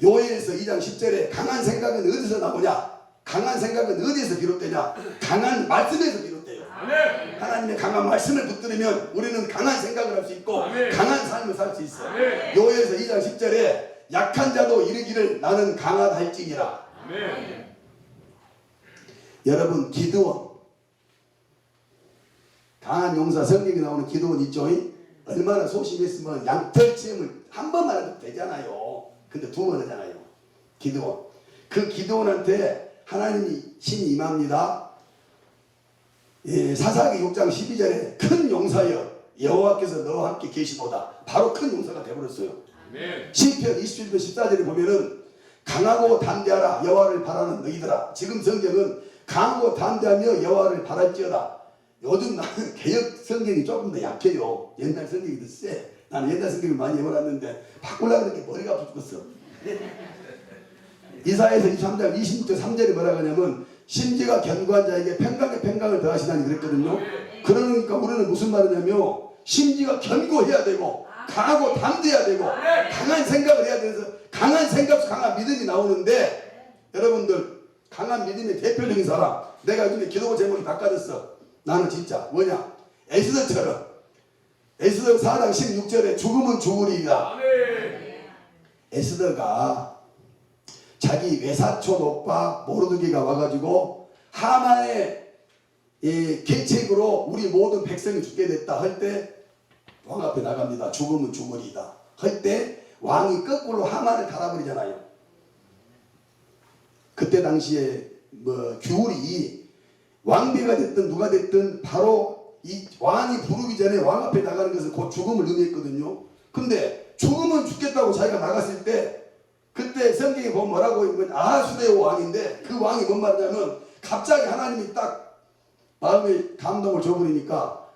요엘에서 2장 10절에 강한 생각은 어디서 나오냐? 강한 생각은 어디에서 비롯되냐? 강한 말씀에서 비롯돼요. 하나님의 강한 말씀을 붙들으면 우리는 강한 생각을 할 수 있고 강한 삶을 살 수 있어요. 요엘에서 2장 10절에 약한 자도 이르기를 나는 강하다 할지니라. 여러분 기드온, 강한 용사 성경에 나오는 기드온 있죠? 얼마나 소심했으면 양털 체험을 한 번만 해도 되잖아요. 근데 두 번 하잖아요. 기드온. 그 기드온한테 하나님이 신이 임합니다. 사사기 6장 12절에 큰 용사여 여호와께서 너와 함께 계시도다. 바로 큰 용사가 되어버렸어요. 시편 27편 14절에 보면은 강하고 담대하라 여호와를 바라는 너희들아. 지금 성경은 강하고 담대하며 여호와를 바랄지어다. 요즘 나는 개혁 성경이 조금 더 약해요. 옛날 성경이 더 세. 나는 옛날 성경을 많이 해봤는데 바꾸려고 하니까 머리가 아파 죽겠어. 이사야에서 23장 26절 3절에 뭐라고 하냐면 심지가 견고한 자에게 평강에 평강을 더하시다니 그랬거든요. 그러니까 우리는 무슨 말이냐면 심지가 견고해야 되고 강하고 담대해야 되고 강한 생각을 해야 돼서 강한 생각, 강한 믿음이 나오는데 여러분들 강한 믿음의 대표적인 사람 내가 요즘에 기도가 제목이 바꿔졌어. 나는 진짜 뭐냐 에스더처럼 에스더 4장 16절에 죽음은 죽으리이다. 에스더가 자기 외사촌 오빠 모르드게가 와가지고 하만의 계책으로 우리 모든 백성이 죽게 됐다 할 때 왕 앞에 나갑니다. 죽음은 죽으리이다 할 때 왕이 거꾸로 하만을 갈아버리잖아요. 그때 당시에 뭐 규율이 왕비가 됐든 누가 됐든 바로 이 왕이 부르기 전에 왕 앞에 나가는 것은 곧 죽음을 의미했거든요. 근데 죽으면 죽겠다고 자기가 나갔을 때 그때 성경에 보면 뭐라고 있냐면 아하수레오 왕인데 그 왕이 뭔 말이냐면 갑자기 하나님이 딱 마음에 감동을 줘버리니까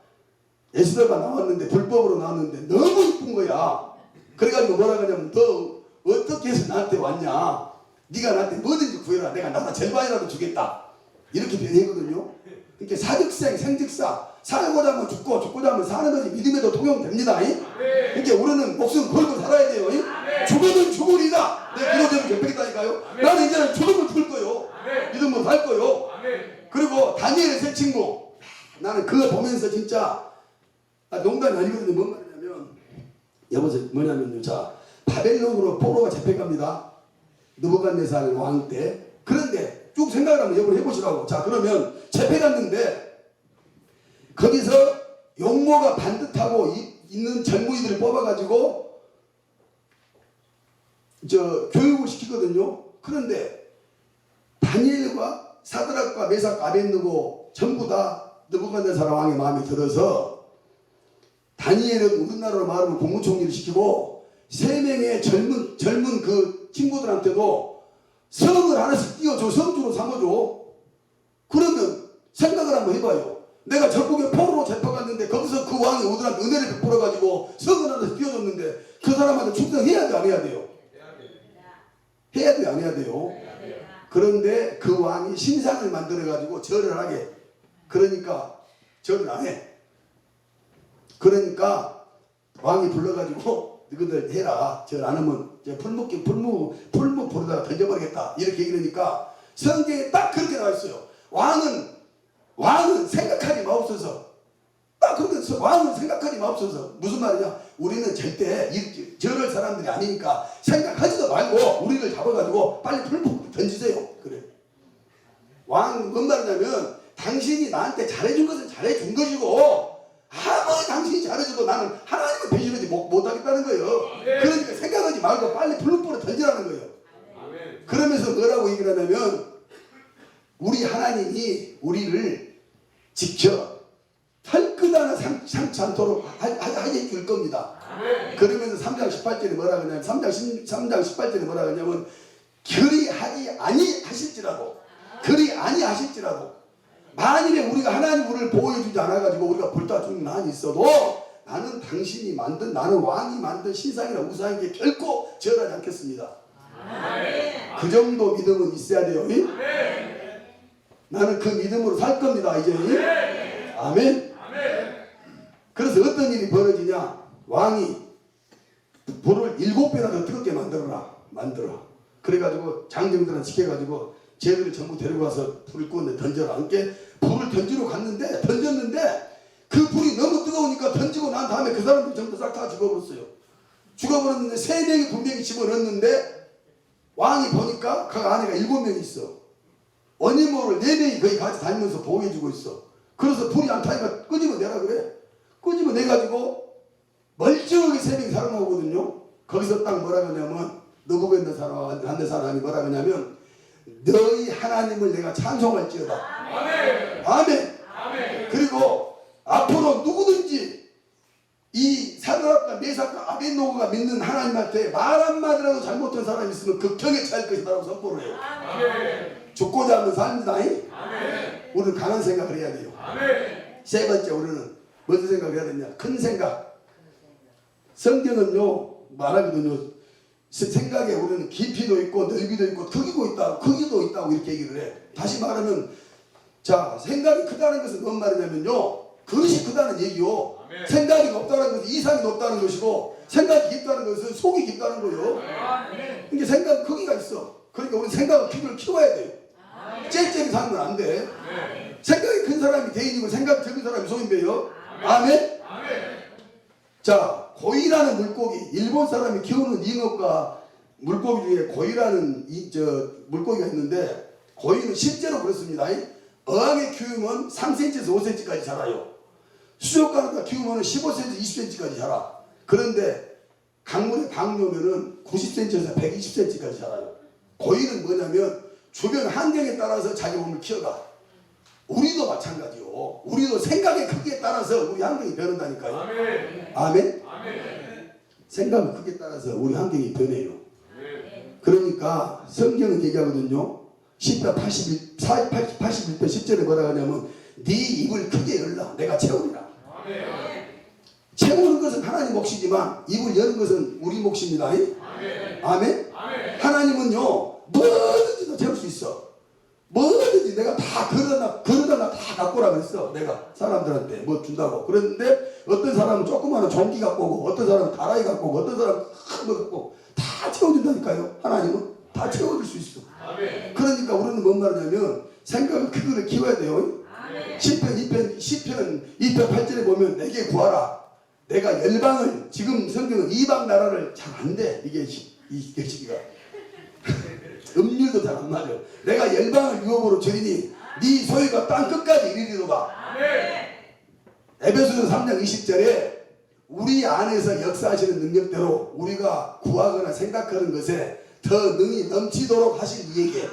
에스더가 나왔는데 불법으로 나왔는데 너무 이쁜 거야. 그래가지고 뭐라 그러냐면 너 어떻게 해서 나한테 왔냐. 네가 나한테 뭐든지 구해라. 내가 나보다 절반이라도 주겠다. 이렇게 변했거든요. 그러니까 사즉생 생즉사 살고자 하면 죽고 죽고자 하면 사는 것이 믿음에도 통용됩니다. 그러니까 우리는 목숨 걸고 살아야 돼요. 죽으면 죽으리다. 내 기도되면 격백했다니까요. 나는 이제는 죽으면 죽을 거요. 믿음으로 살 거요. 그리고 다니엘의 새 친구 나는 그거 보면서 진짜 농담이 아니거든요. 뭔 말이냐면 여보세요 뭐냐면요. 자 바벨론으로 포로가 잡혀갑니다. 느부갓네살 왕 때. 그런데 쭉 생각을 한번 여러분 해보시라고. 자 그러면 잡혀갔는데 거기서 용모가 반듯하고 있는 젊은이들을 뽑아가지고 교육을 시키거든요. 그런데 다니엘과 사드락과 메삭 아벳느고 전부 다 느부갓네살 왕의 마음에 들어서 다니엘은 우리나라로 말하면 국무총리를 시키고 3명의 젊은 그 친구들한테도 성을 하나씩 띄워줘. 성주로 삼아줘. 그러면 생각을 한번 해봐요. 내가 적국에 포로로 잡혀갔는데 거기서 그 왕이 우리한테 은혜를 베풀어가지고 성을 하나씩 띄워줬는데 그 사람한테 충성해야 돼 안 해야 돼요? 해야 돼요 안 해야 돼요? 그런데 그 왕이 신상을 만들어가지고 절을 하게. 그러니까 절을 안 해. 그러니까 왕이 불러가지고 너희들 해라. 절 안 하면 풀무 불에다가 던져버리겠다. 이렇게 얘기하니까 성경에 딱 그렇게 나와 있어요. 왕은 생각하지 마옵소서. 딱 그렇게 해서 왕은 생각하지 마옵소서. 무슨 말이냐? 우리는 절대 저럴 사람들이 아니니까 생각하지도 말고 우리를 잡아가지고 빨리 풀무 던지세요. 그래. 왕 뭔 말이냐면 당신이 나한테 잘해준 것은 잘해준 것이고 아무리 당신이 잘해줘도 나는 하나님을 배신하지 못하겠다는 거예요. 그러니까 생각하지 말고 빨리 풀무불에 던지라는 거예요. 그러면서 뭐라고 얘기를 하냐면 우리 하나님이 우리를 지켜 털끝하나 상처 않도록 하게 줄 겁니다. 그러면서 3장 18절에 뭐라 그러냐면 3장 18절에 뭐라 그러냐면 그리 아니하실지라도 만일에 우리가 하나님 우리를 보호해주지 않아가지고 우리가 불타 죽는 한이 있어도 나는 당신이 만든 나는 왕이 만든 신상이나 우상에게 결코 절하지 않겠습니다. 그 정도 믿음은 있어야 돼요. 나는 그 믿음으로 살 겁니다. 이제. 아멘. 그래서 어떤 일이 벌어지냐. 왕이 불을 7배나 더 뜨겁게 만들어. 그래가지고 장정들한테 시켜가지고 쟤들을 전부 데리고 와서 불을 끄는데 던져라. 그러니까 불을 던졌는데 그 불이 너무 뜨거우니까 던지고 난 다음에 그 사람들이 전부 싹 다 죽어버렸어요. 죽어버렸는데 3명이 분명히 집어넣었는데 왕이 보니까 그 안에가 7명이 있어. 언니 모를 4명이 거기 같이 다니면서 보호해주고 있어. 그래서 불이 안 타니까 끄집어 내라 그래. 끄집어 내가지고 멀쩡하게 3명이 살아나오거든요. 거기서 딱 뭐라 그러냐면 느부갓네살이 뭐라 그러냐면 너희 하나님을 내가 찬송할지어다. 아멘. 그리고 앞으로 누구든지 이 사드락과 메삭과 아벳느고가 믿는 하나님한테 말 한마디라도 잘못한 사람이 있으면 극형에 처할 것이라고 선포를 해요. 죽고자 하면 삽니다. 우리는 강한 생각을 해야 돼요. 세 번째 우리는 무슨 생각을 해야 되냐? 큰 생각. 성경은요 말하거든요. 생각에 우리는 깊이도 있고 넓이도 있고 크기도 있다고 이렇게 얘기를 해. 다시 말하면 자, 생각이 크다는 것은 뭔 말이냐면요, 그릇이 크다는 얘기요. 아멘. 생각이 높다는 것은 이상이 높다는 것이고, 생각이 깊다는 것은 속이 깊다는 거요. 그러니까 생각 크기가 있어. 그러니까 우리 생각의 크기를 키워야 돼요. 째째리 살면 안 돼. 생각이 큰 사람이 대인이고 생각이 적은 사람이 소인배요. 아멘. 자, 고이라는 물고기, 일본 사람이 키우는 잉어과 물고기 중에 고이라는 물고기가 있는데, 고이는 실제로 그렇습니다. 어항에 키우면 3cm에서 5cm까지 자라요. 수족관에다 키우면 15cm, 20cm까지 자라. 그런데 강물에 방류하면 90cm에서 120cm까지 자라요. 고이는 뭐냐면 주변 환경에 따라서 자기 몸을 키워가. 우리도 마찬가지요. 우리도 생각의 크기에 따라서 우리 환경이 변한다니까요. 아멘. 생각의 크기에 따라서 우리 환경이 변해요. 그러니까 성경은 얘기하거든요. 10편 81편 10절에 뭐라 하냐면 네 입을 크게 열라 내가 채우리라. 채우는 것은 하나님 몫이지만 입을 여는 것은 우리 몫입니다. 아멘. 하나님은요 뭐든지 다 채울 수 있어. 뭐든지 내가 다 그러다 다 갖고 오라 그랬어. 내가 사람들한테 뭐 준다고. 그랬는데 어떤 사람은 조그마한 종기 갖고 오고, 어떤 사람은 다라이 갖고 오고, 어떤 사람은 큰 거 갖고 오고, 다 채워준다니까요. 하나님은 다 채워줄 수 있어. 그러니까 우리는 뭔 말이냐면 생각을 그거를 키워야 돼요. 시편 2편 8절에 보면 내게 구하라. 내가 열방을, 지금 성경은 이방 나라를 잘 안 돼. 이게 시기가 음률도 잘 안 맞아. 내가 열방을 유업으로 드리니 네 소유가 땅 끝까지 이르리로다. 에베소서 3장 20절에 우리 안에서 역사하시는 능력대로 우리가 구하거나 생각하는 것에 더 능히 넘치도록 하실 이에게,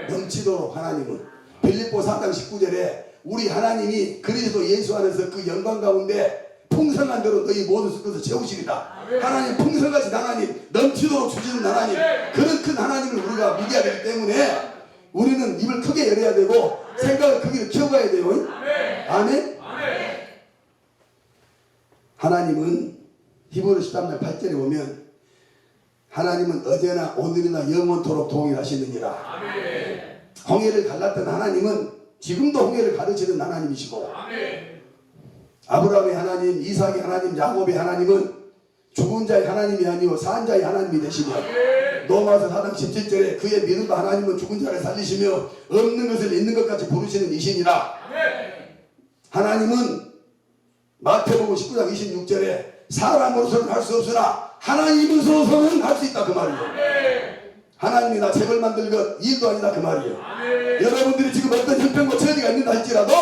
넘치도록 하나님은 빌립보 3장 19절에 우리 하나님이 그리스도 예수 안에서 그 영광 가운데 풍성한 대로 너희 모든 것을 채우시리라. 하나님 풍성하신 하나님, 넘치도록 주시는 하나님, 그런 큰 하나님을 우리가 믿어야 되기 때문에 우리는 입을 크게 열어야 되고 생각을 크게 키워가야 돼요. 아멘. 하나님은 히브리 13장 8절에 보면 하나님은 어제나 오늘이나 영원토록 동일하시느니라. 홍해를 갈랐던 하나님은 지금도 홍해를 가르치는 하나님이시고, 아브라함의 하나님, 이삭의 하나님, 야곱의 하나님은 죽은 자의 하나님이 아니요 산 자의 하나님이 되시며, 로마서 4장 17절에 그의 믿음과 하나님은 죽은 자를 살리시며 없는 것을 있는 것 같이 부르시는 이시니라. 하나님은 마태복음 19장 26절에 사람으로서는 할 수 없으나 하나님으로서는 할 수 있다 그 말이에요. 하나님이 나 책을 만들 것 일도 아니다 그 말이에요. 여러분들이 지금 어떤 형편과 처지가 있는다 할지라도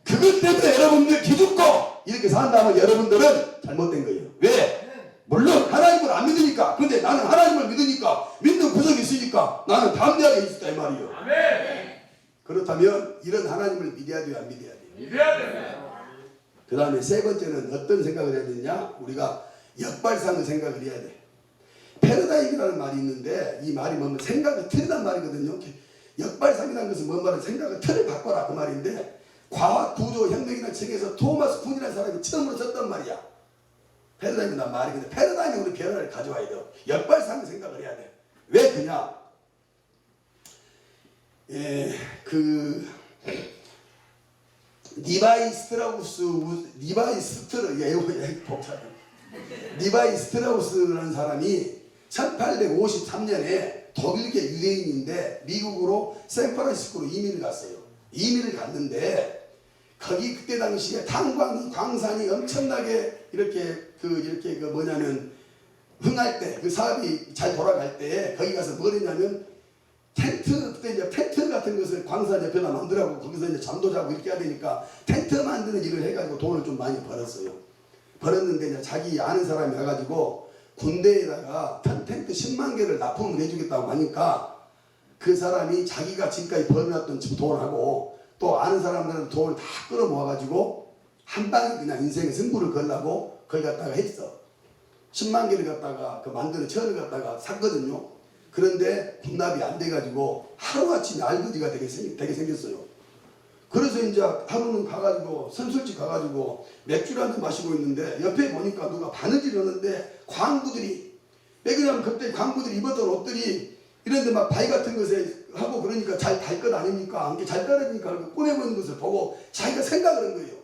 그것 때문에 여러분들 기죽고 이렇게 산다면 여러분들은 잘못된 거예요. 왜? 물론 하나님을 안 믿으니까. 근데 나는 하나님을 믿으니까, 믿는 구석이 있으니까 나는 담대하게 있었다 이 말이에요. 그렇다면 이런 하나님을 믿어야 돼요, 안 믿어야 돼요? 믿어야 돼요. 그 다음에 세 번째는 어떤 생각을 해야 되냐? 우리가 역발상의 생각을 해야 돼. 패러다임이라는 말이 있는데 이 말이 뭐냐면 생각의 틀이란 말이거든요. 역발상이라는 것은 뭔 말은 생각의 틀을 바꿔라 그 말인데, 과학구조혁명이라는 책에서 토마스 쿤이라는 사람이 처음으로 썼단 말이야. 패러다임이란 말이. 근데 패러다임이 우리 변화를 가져와야 돼요. 역발상의 생각을 해야 돼. 왜 그냐? 리바이 스트라우스라는 사람이 1853년에 독일계 유대인인데 미국으로 샌프란시스코로 이민을 갔어요. 이민을 갔는데 거기 그때 당시에 광산이 엄청나게 이렇게 흥할 때, 그 사업이 잘 돌아갈 때 거기 가서 뭘 했냐면 그때 이제 텐트 같은 것을 광산 옆에다 만들라고 거기서 이제 잠도 자고 이렇게 해야 되니까 텐트 만드는 일을 해가지고 돈을 좀 많이 벌었어요. 벌었는데 이제 자기 아는 사람이 와가지고 군대에다가 텐트 10만 개를 납품을 해주겠다고 하니까 그 사람이 자기가 지금까지 벌어놨던 돈하고 또 아는 사람들은 돈을 다 끌어모아가지고 한 방에 그냥 인생의 승부를 걸라고 거기 갔다가 했어. 10만 개를 갖다가 그 만드는 철을 갖다가 샀거든요. 그런데 군납이 안 돼가지고 하루아침에 알거지가 되게 생겼어요. 그래서 이제 하루는 가가지고 선술집 가가지고 맥주를 한잔 마시고 있는데 옆에 보니까 누가 바느질을 하는데 광부들이 왜 그러냐면 그때 광부들이 입었던 옷들이 이런데 막 바위 같은 것에 하고 그러니까 잘 달 것 아닙니까? 이게 잘 떨어지니까 꺼내보는 것을 보고 자기가 생각을 한 거예요.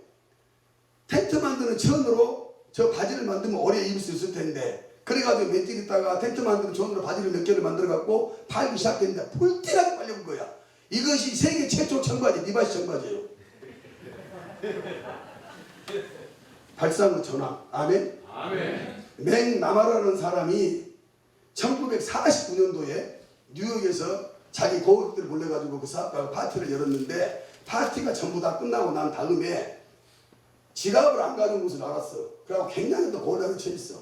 텐트 만드는 천으로 저 바지를 만들면 오래 입을 수 있을 텐데 그래가지고 며칠 있다가 텐트 만드는 천으로 바지를 몇 개를 만들어갖고 팔기 시작했는데 불티나게 빨려온 거야. 이것이 세계 최초 청바지 리바이스 청바지예요. 발상의 전환. 아멘. 아멘. 맥나마라는 사람이 1949년도에 뉴욕에서 자기 고객들을 불러가지고 그 사업가 파티를 열었는데 파티가 전부 다 끝나고 난 다음에 지갑을 안 가져온 것을 알았어. 그래갖고 굉장히 또 곤란에 처했어.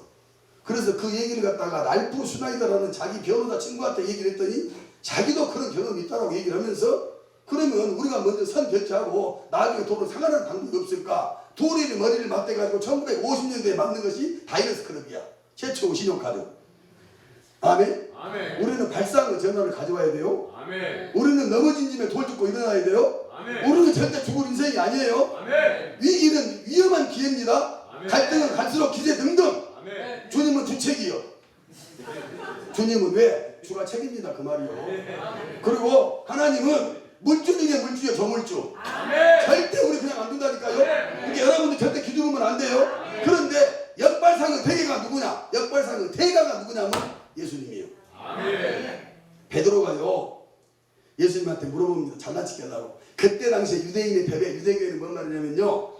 그래서 그 얘기를 갖다가 랄프 슈나이더라는 자기 변호사 친구한테 얘기를 했더니 자기도 그런 경험이 있다고 얘기를 하면서 그러면 우리가 먼저 선 결제하고 나중에 돈을 상환할 방법이 없을까? 둘이 머리를 맞대가지고 1950년대에 만든 것이 다이너스 클럽이야. 최초 신용카드. 아멘. 아멘. 우리는 발상의 전환을 가져와야 돼요. 아멘. 우리는 넘어진 집에 돌 뜯고 일어나야 돼요. 아멘. 우리는 절대 죽을 인생이 아니에요. 아멘. 위기는 위험한 기회입니다. 아멘. 갈등은 갈수록 기세 등등. 아멘. 주님은 주책이요. 주님은 왜? 주가 책임이다 그 말이요. 그리고 하나님은 물주 중에 물주요 저물주. 아멘. 절대 우리 그냥 안 둔다니까요. 그러니까 여러분들 절대 기죽으면 안 돼요. 그런데 역발상의 대가가 누구냐? 역발상의 대가가 누구냐면 예수님이에요. 아멘. 베드로가요 예수님한테 물어봅니다. 장난치게 하려고. 그때 당시에 유대인의 패배, 유대교회는 뭔 말이냐면요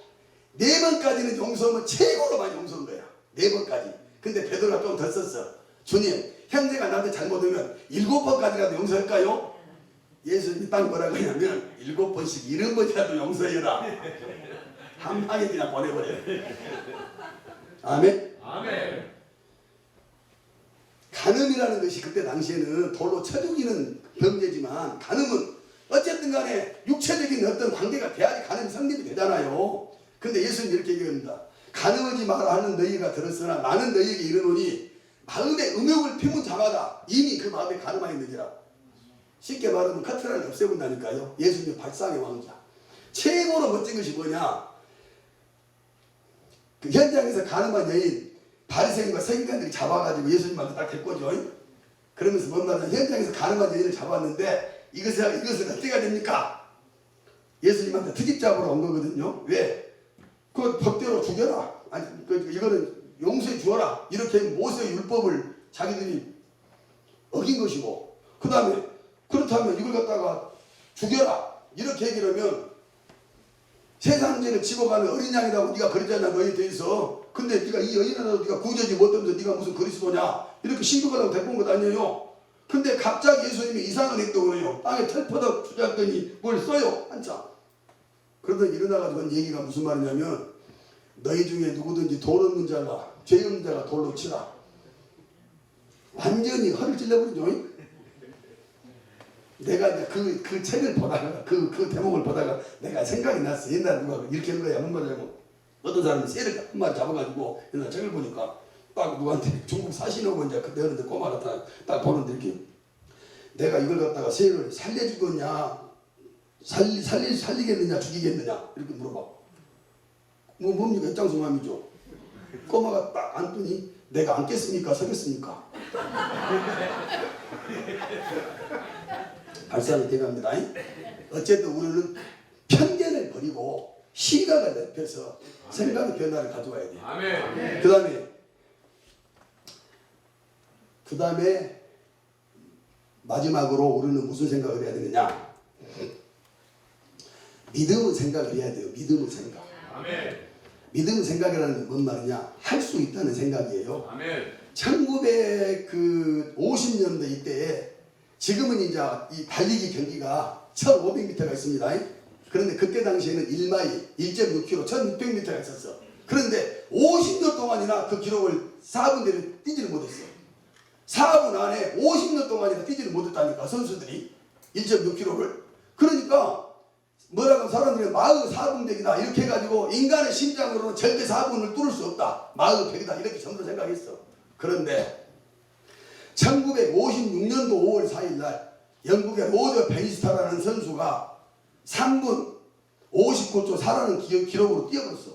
4번까지는 용서하면 최고로 많이 용서한 거야. 4번까지. 근데 베드로가 좀 더 썼어. 주님 형제가 나한테 잘못하면 7번까지라도 용서할까요? 예수님이 딱 뭐라고 하냐면 7번씩 70번이라도 용서해라. 한 방에 그냥 보내버려요. 아멘. 아멘. 간음이라는 것이 그때 당시에는 돌로 쳐 죽이는 범죄지만 간음은 어쨌든 간에 육체적인 어떤 관계가 돼야지 간음이 성립이 되잖아요. 근데 예수님 이렇게 얘기합니다. 간음하지 마라 하는 너희가 들었으나 나는 너희에게 이르노니 마음에 음욕을 피문 자마다 이미 그 마음에 간음하였느니라. 쉽게 말하면 카트라를 없애본다니까요. 예수님 발상의 왕자. 최고로 멋진 것이 뭐냐? 그 현장에서 간음한 여인 바리새인과 서기관들이 잡아가지고 예수님한테 딱 데꼬죠. 그러면서 뭔 말이냐? 현장에서 간음한 여인을 잡았는데 이것을 어떻게 해야 됩니까? 예수님한테 트집 잡으러 온 거거든요. 왜? 그 법대로 죽여라. 아니 이거는 용서해 주어라. 이렇게 모세의 율법을 자기들이 어긴 것이고 그 다음에 그렇다면 이걸 갖다가 죽여라. 이렇게 얘기를 하면 세상 죄를 지고 가는 어린 양이라고 네가 그러잖아 너희에 대해서. 근데 네가 이 여인하고도 네가 구제지 못하면서 네가 무슨 그리스도냐 이렇게 신고하다고 데리고 온 것 아니에요. 근데 갑자기 예수님이 이상한 행동을 해요. 땅에 털퍼덕 주저앉더니 뭘 써요 한참. 그러더니 일어나가지고 한 얘기가 무슨 말이냐면 너희 중에 누구든지 돌 없는 자가 죄 없는 자가 돌로 치라. 완전히 허를 찔러버리죠. 내가 이제 그 책을 보다가 그 대목을 보다가 내가 생각이 났어. 옛날에 누가 이렇게 하는 거야. 한 말이라고. 어떤 사람이 새를 한 마리 잡아가지고 옛날 책을 보니까 딱 누구한테 중국 사신하고 이제 그때 어른데 꼬마가 딱 보는데 이렇게 내가 이걸 갖다가 새를 살려주겠냐 살리겠느냐 죽이겠느냐 이렇게 물어봐. 뭐 뭡니까? 입장소맘이죠. 꼬마가 딱 앉더니 내가 앉겠습니까? 서겠습니까? 발상이 돼갑니다. 어쨌든 우리는 편견을 버리고 시각을 넓혀서 생각의 변화를 가져와야 돼요. 아멘. 그 다음에 마지막으로 우리는 무슨 생각을 해야 되느냐? 믿음의 생각을 해야 돼요. 믿음의 생각. 아멘. 믿음의 생각이라는 게 뭔 말이냐? 할 수 있다는 생각이에요. 아멘. 1950년대 이때에 지금은 이제 이 달리기 경기가 1500m가 있습니다. 그런데 그때 당시에는 1마일 1.6km 1600m가 있었어. 그런데 50년 동안이나 그 기록을 4분대를 뛰지를 못했어. 4분 안에 50년 동안이나 뛰지를 못했다니까 선수들이 1.6km를. 그러니까 뭐라고 사람들이 마의 4분백이다 이렇게 해가지고 인간의 심장으로는 절대 4분을 뚫을 수 없다. 마의 백이다 이렇게 전부 생각했어. 그런데 1956년도 5월 4일 날 영국의 로저 베니스타라는 선수가 3분 59초 4라는 기록으로 뛰어버렸어.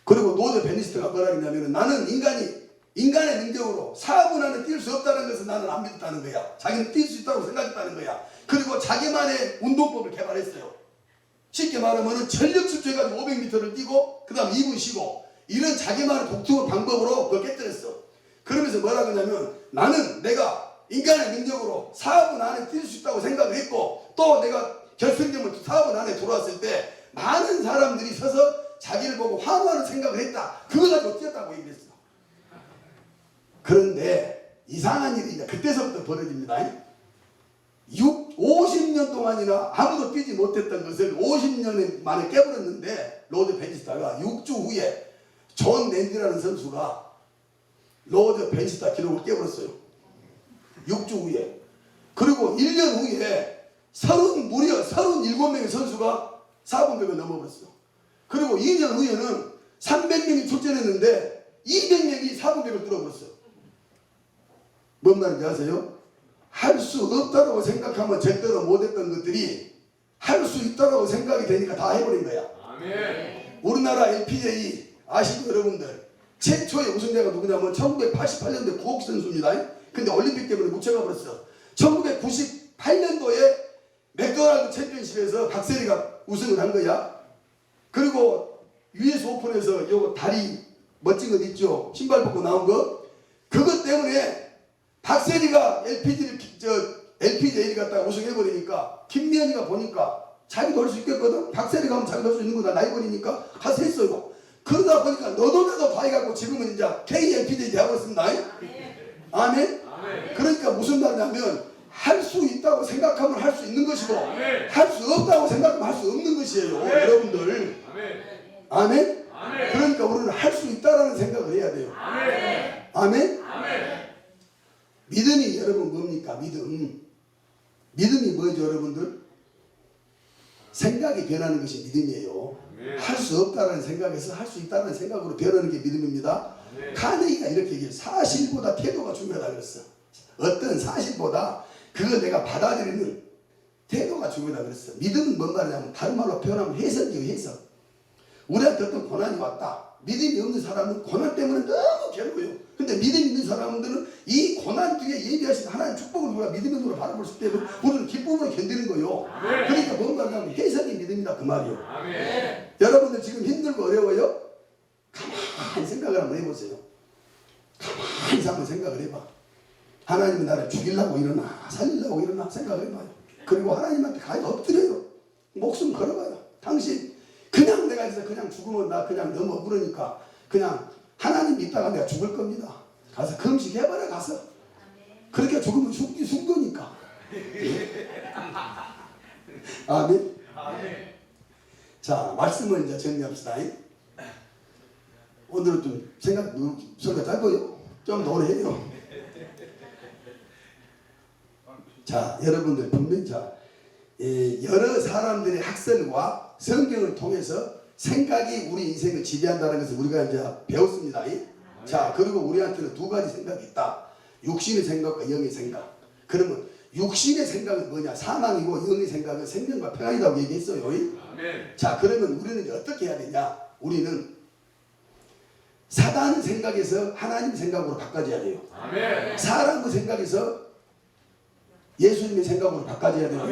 그리고 로저 베니스타가 뭐라 했냐면 나는 인간이 인간의 능력으로 4분 안에 뛸 수 없다는 것을 나는 안 믿었다는 거야. 자기는 뛸 수 있다고 생각했다는 거야. 그리고 자기만의 운동법을 개발했어요. 쉽게 말하면 전력 질주해가지고 500m를 뛰고 그 다음 2분 쉬고 이런 자기만의 독특한 방법으로 그걸 깨뜨렸어. 그러면서 뭐라고 하냐면 나는 내가 인간의 능력으로 4분 안에 뛸 수 있다고 생각을 했고 또 내가 결승점을 4분 안에 들어왔을 때 많은 사람들이 서서 자기를 보고 환호하는 생각을 했다. 그걸 가지고 뛰었다고 얘기했어. 그런데 이상한 일이 이제 그때서부터 벌어집니다. 50년 동안이나 아무도 뛰지 못했던 것을 50년 만에 깨버렸는데 로저 벤시스타가 6주 후에 존 랜디라는 선수가 로저 벤시스타 기록을 깨버렸어요. 6주 후에. 그리고 1년 후에 무려 37명의 선수가 4분백을 넘어버렸어. 그리고 2년 후에는 300명이 출전했는데 200명이 4분백을 뚫어버렸어요. 뭔 말인지 아세요? 할 수 없다고 생각하면 절대로 못했던 것들이 할 수 있다고 생각이 되니까 다 해버린 거야. 아멘. 우리나라 LPGA 아시죠 여러분들? 최초의 우승자가 누구냐면 1988년도에 구옥 선수입니다. 근데 올림픽 때문에 묻혀가 버렸어. 1998년도에 맥도날드 챔피언십에서 박세리가 우승을 한 거야. 그리고 US 오픈에서 요거 다리 멋진 것 있죠? 신발 벗고 나온 거. 그것 때문에 박세리가 LPGA를 갖다가 우승해버리니까 김미연이가 보니까 자기도 할 수 있겠거든. 박세리가 하면 자기도 할 수 있는 거다. 나이 버리니까 가서 했어요. 그러다 보니까 너도 나도 다 해갖고 지금은 이제 KLPGA 되고 있습니다. 아멘? 아멘. 그러니까 무슨 말이냐면 할 수 있다고 생각하면 할 수 있는 것이고 아멘. 할 수 없다고 생각하면 할 수 없는 것이에요. 아멘. 여러분들. 아멘. 아멘? 아멘. 그러니까 우리는 할 수 있다라는 생각을 해야 돼요. 아멘. 아멘? 아멘. 믿음이 여러분 뭡니까? 믿음이 뭐죠 여러분들? 생각이 변하는 것이 믿음이에요. 할 수 없다는 생각에서 할 수 있다는 생각으로 변하는 게 믿음입니다. 카네기가 이렇게 얘기해요. 사실보다 태도가 중요하다 그랬어. 어떤 사실보다 그걸 내가 받아들이는 태도가 중요하다 그랬어. 믿음은 뭔 말이냐면 다른 말로 표현하면 해석이에요. 해석. 우리한테 어떤 고난이 왔다. 믿음이 없는 사람은 고난 때문에 너무 괴로워요. 근데 믿음 있는 사람들은 이 고난 뒤에 예비하신 하나님의 축복을 우리가 믿음의 눈으로 바라볼 수 있기 때문에 우리는 기쁨으로 견디는 거예요. 아멘. 그러니까 뭔가 하면 해석이 믿음이다 그 말이에요. 아멘. 여러분들 지금 힘들고 어려워요? 가만히 생각을 한번 해보세요. 가만히 한번 생각을 해봐. 하나님은 나를 죽이려고 일어나 살리려고 일어나 생각을 해봐요. 그리고 하나님한테 가서 엎드려요. 목숨 걸어봐요. 당신 그냥 내가 있어 그냥 죽으면 나 그냥 너무 억울하니까 그냥 하나님 있다가 내가 죽을 겁니다. 가서 금식해봐라 가서. 그렇게 죽으면 죽은 거니까. 아멘. 아멘. 자 말씀을 이제 정리합시다. 오늘은 좀 소리가 짧아요. 좀 더 오래 해요. 자 여러분들 분명히 여러 사람들의 학설과 성경을 통해서 생각이 우리 인생을 지배한다는 것을 우리가 이제 배웠습니다. 자 그리고 우리한테는 두 가지 생각이 있다. 육신의 생각과 영의 생각. 그러면 육신의 생각은 뭐냐? 사망이고 영의 생각은 생명과 평안이라고 얘기했어요. 아멘. 자 그러면 우리는 이제 어떻게 해야 되냐? 우리는 사단 생각에서 하나님 생각으로 바꿔줘야 돼요. 아멘. 사람의 생각에서 예수님의 생각으로 바꿔줘야 돼요.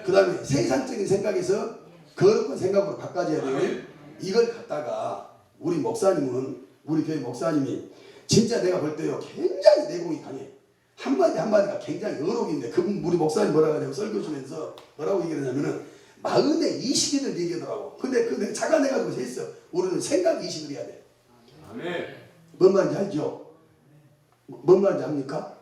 그 다음에 세상적인 생각에서 거룩한 생각으로 바꿔줘야 돼요. 이걸 갖다가 우리 목사님은 우리 교회 목사님이 진짜 내가 볼 때요 굉장히 내공이 강해. 한마디 한마디가 굉장히 어록인데 그분 우리 목사님 뭐라고 하냐면 설교하시면서 뭐라고 얘기하냐면은 마음의 이식을 얘기하더라고. 근데 그 내가 착안해가지고 했어. 우리는 생각 이식을 해야 돼. 아멘. 뭔 말인지 알죠? 뭔 말인지 압니까?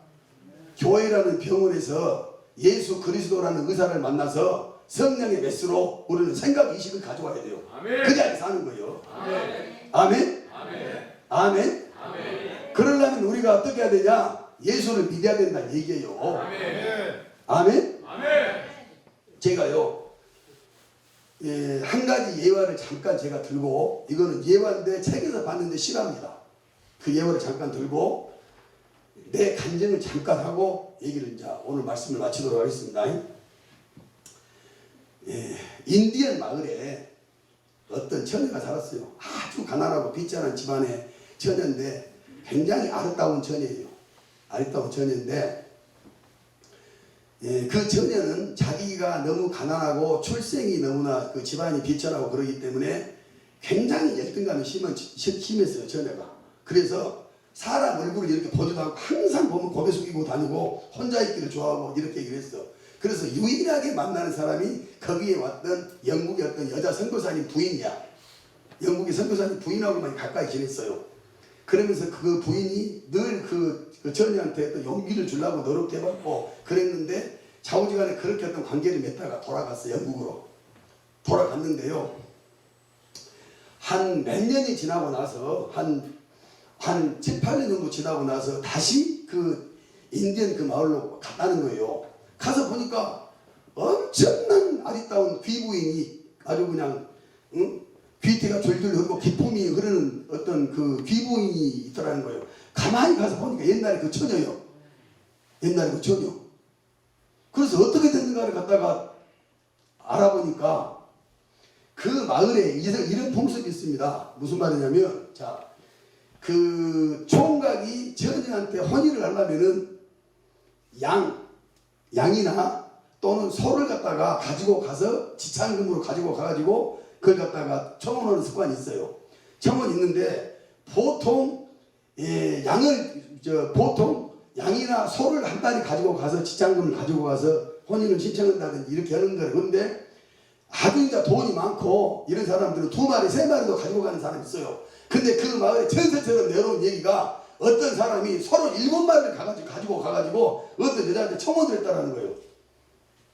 교회라는 병원에서 예수 그리스도라는 의사를 만나서 성령의 메스로 우리는 생각 이식을 가져와야 돼요. 아멘. 그 자리에 사는 거예요. 아멘. 아멘? 아멘. 아멘? 아멘. 그러려면 우리가 어떻게 해야 되냐? 예수를 믿어야 된다는 얘기예요. 아멘. 아멘? 아멘. 제가요 한 가지 예화를 잠깐 제가 들고 이거는 예화인데 책에서 봤는데 실합니다. 그 예화를 잠깐 들고 내 간증을 잠깐 하고 얘기를 이제 오늘 말씀을 마치도록 하겠습니다. 인디언 마을에 어떤 처녀가 살았어요. 아주 가난하고 빚자는 집안의 처녀인데 굉장히 아름다운 처녀예요. 아름다운 처녀인데 그 처녀는 자기가 너무 가난하고 출생이 너무나 그 집안이 비천하고 그러기 때문에 굉장히 열등감이 심했어요. 처녀가. 그래서 사람 얼굴을 이렇게 보지도 않고 항상 보면 고개 숙이고 다니고 혼자 있기를 좋아하고 이렇게 얘기를 했어. 그래서 유일하게 만나는 사람이 거기에 왔던 영국의 어떤 여자 선교사님 부인이야. 영국의 선교사님 부인하고만 가까이 지냈어요. 그러면서 그 부인이 늘 그 처녀한테 또 용기를 주려고 노력해봤고 그랬는데 좌우지간에 그렇게 어떤 관계를 맺다가 돌아갔어요. 영국으로 돌아갔는데요. 한 몇 년이 지나고 나서 한 7, 8년 정도 지나고 나서 다시 그 인디언 그 마을로 갔다는 거예요. 가서 보니까 엄청난 아리따운 귀부인이 아주 그냥 귀티가 졸졸 흐르고 기품이 흐르는 어떤 그 귀부인이 있더라는 거예요. 가만히 가서 보니까 옛날에 그 처녀요. 옛날에 그 처녀. 그래서 어떻게 됐는가를 갖다가 알아보니까 그 마을에 이런 풍습이 있습니다. 무슨 말이냐면 자, 그 총각이 처녀한테 혼인을 하려면은 양이나 또는 소를 갖다가 가지고 가서 지참금으로 가지고 가가지고 그걸 갖다가 청혼하는 습관이 있어요. 청혼이 있는데 보통 보통 양이나 소를 한 마리 가지고 가서 지참금을 가지고 가서 혼인을 신청한다든지 이렇게 하는 거예요. 그런데 아주 이제 돈이 많고 이런 사람들은 2마리, 3마리도 가지고 가는 사람이 있어요. 근데 그 마을에 전설처럼 내려온 얘기가 어떤 사람이 서로 7마리를 가지고 가가지고 어떤 여자한테 청혼을 했다라는 거예요.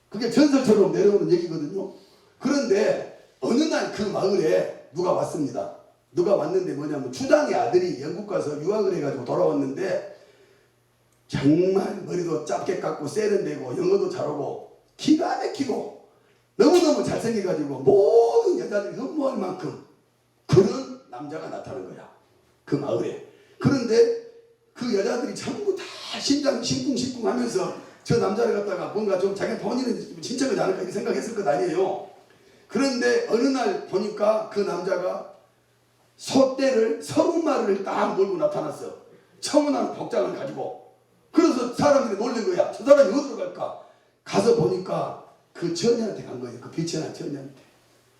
그게 전설처럼 내려오는 얘기거든요. 그런데 어느 날 그 마을에 누가 왔습니다. 누가 왔는데 뭐냐면 추장의 아들이 영국 가서 유학을 해가지고 돌아왔는데 정말 머리도 짧게 깎고 세련되고 영어도 잘하고 기가 막히고 너무너무 잘생겨가지고 모든 여자들이 흠모할 만큼 그런 남자가 나타난 거야. 그 마을에. 그런데 그 여자들이 전부 다 심장 싱쿵싱쿵 하면서 저 남자를 갖다가 뭔가 좀 자기 본인은 신청하지 않을까 이렇게 생각했을 것 아니에요. 그런데 어느 날 보니까 그 남자가 소떼를 30마리를 딱 몰고 나타났어. 청혼하는 복장을 가지고. 그래서 사람들이 놀란 거야. 저 사람이 어디로 갈까? 가서 보니까 그 처녀한테 간 거예요. 그 비천한 처녀한테.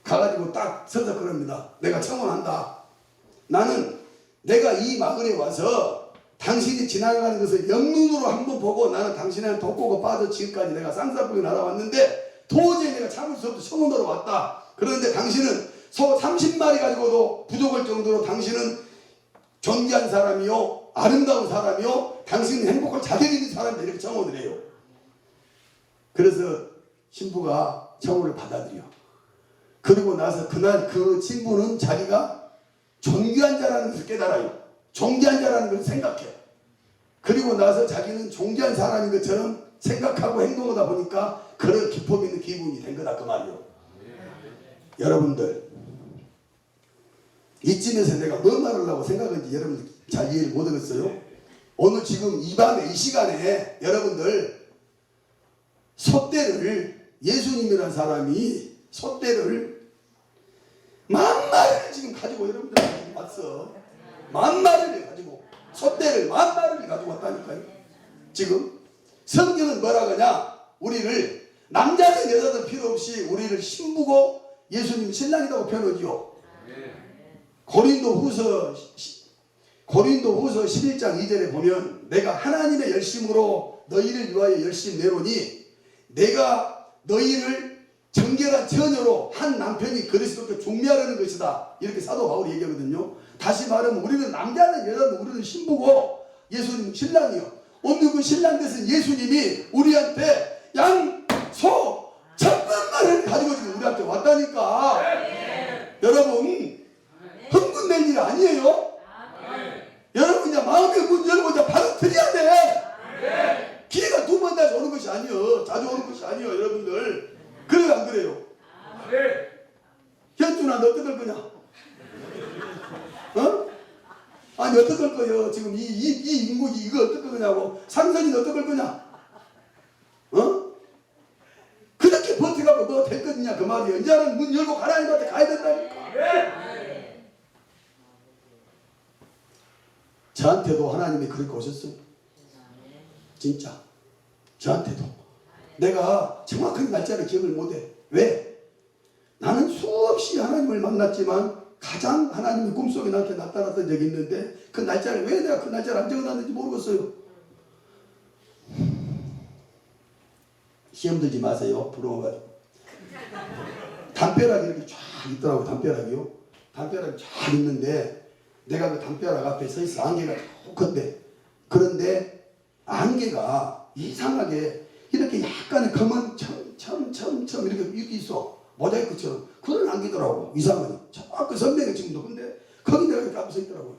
가가지고 딱 서서 그럽니다. 내가 청혼한다. 나는 내가 이 마을에 와서 당신이 지나가는 것을 영눈으로 한번 보고 나는 당신한테 독고고 빠져 지금까지 내가 쌍싸꾸기 날아왔는데 도저히 내가 참을 수 없어 청혼하러 왔다. 그런데 당신은 소 30마리 가지고도 부족할 정도로 당신은 존귀한 사람이요 아름다운 사람이요 당신은 행복할 자격 있는 사람이다 이렇게 청혼을 해요. 그래서 신부가 청혼을 받아들여. 그리고 나서 그날 그 신부는 자기가 존귀한 자라는 것을 깨달아요. 존귀한 자라는 것을 생각해. 그리고 나서 자기는 존귀한 사람인 것처럼 생각하고 행동하다 보니까 그런 기품 있는 기분이 된 거다 그 말이요. 여러분들 이쯤에서 내가 뭐 말하려고 생각하는지 여러분들 잘 이해를 못 하겠어요? 오늘 지금 이 밤에 이 시간에 여러분들 소떼를 예수님이라는 사람이 소떼를 10,000마리를 지금 가지고 여러분들 왔어. 10,000마리를 가지고 소떼를 10,000마리를 가지고 왔다니까요. 지금 성경은 뭐라고 하냐? 우리를 남자든 여자든 필요 없이 우리를 신부고 예수님 신랑이라고 표현하지요. 고린도후서 11장 2절에 보면 내가 하나님의 열심으로 너희를 위하여 열심 내노니 내가 너희를 정결한 처녀로 한 남편이 그리스도께 중매하려는 것이다. 이렇게 사도 바울이 얘기하거든요. 다시 말하면 우리는 남자는 여자는 우리는 신부고 예수님 신랑이요. 오늘 그 신랑 되신 예수님이 우리한테 양, 소, 1,000마리를 가지고 지금 우리한테 왔다니까. 여러분 흥분 낼 일 아니에요. 여러분 이제 마음의 문 열고 이제 바로 드려야 돼. 기회가 2번 다시 오는 것이 아니에요. 자주 오는 것이 아니에요. 여러분들 그래요 안 그래요? 현준아 너 어떡할 거냐? 어? 아니 어떡할 거예요? 지금 이 인국이 이거 어떡할 거냐고. 삼선이 어떡할 거냐? 어? 그렇게 버텨가고 뭐 될 거냐 그 말이에요. 이제는 문 열고 하나님한테 가야 된다니까. 자 저한테도 하나님이 그렇게 오셨어요. 진짜 저한테도. 내가 정확하게 날짜를 기억을 못해. 왜? 나는 수없이 하나님을 만났지만 가장 하나님이 꿈속에 나한테 나타났던 적이 있는데 그 날짜를 왜 내가 그 날짜를 안 적어놨는지 모르겠어요. 시험 들지 마세요. 부러워가지고. 담벼락이 이렇게 쫙 있더라고. 담벼락이요. 담벼락이 쫙 있는데 내가 그 담벼락 앞에 서 있어. 안개가 쭉 건데 그런데 안개가 이상하게 이렇게 약간의 검은 첨 이렇게 있어. 모자이크처럼 그런 안개더라고. 이상하니. 저 선명해 지금도. 근데 거기 내가 이렇게 앞에 서 있더라고요.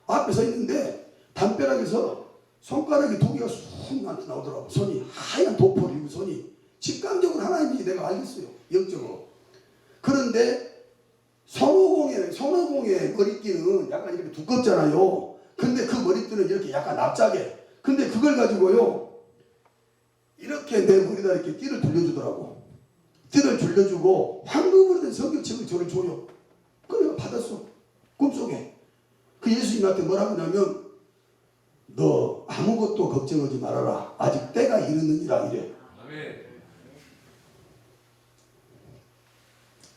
앞에 서 있는데 담벼락에서 손가락이 두 개가 쑥 나한테 나오더라고. 손이 하얀 도포를 입은 손이. 직감적으로 하나님이 내가 알겠어요. 영적으로. 그런데 손오공의 머리띠는 약간 이렇게 두껍잖아요. 근데 그 머리띠는 이렇게 약간 납작해. 근데 그걸 가지고요 이렇게 내 머리다 이렇게 띠를 돌려주더라고. 띠를 돌려주고 황금으로 된 성경책을 저를 줘요. 그래서 받았어. 꿈속에. 그 예수님한테 뭐라고 하냐면 너 아무것도 걱정하지 말아라. 아직 때가 이르느니라 이래. 아멘.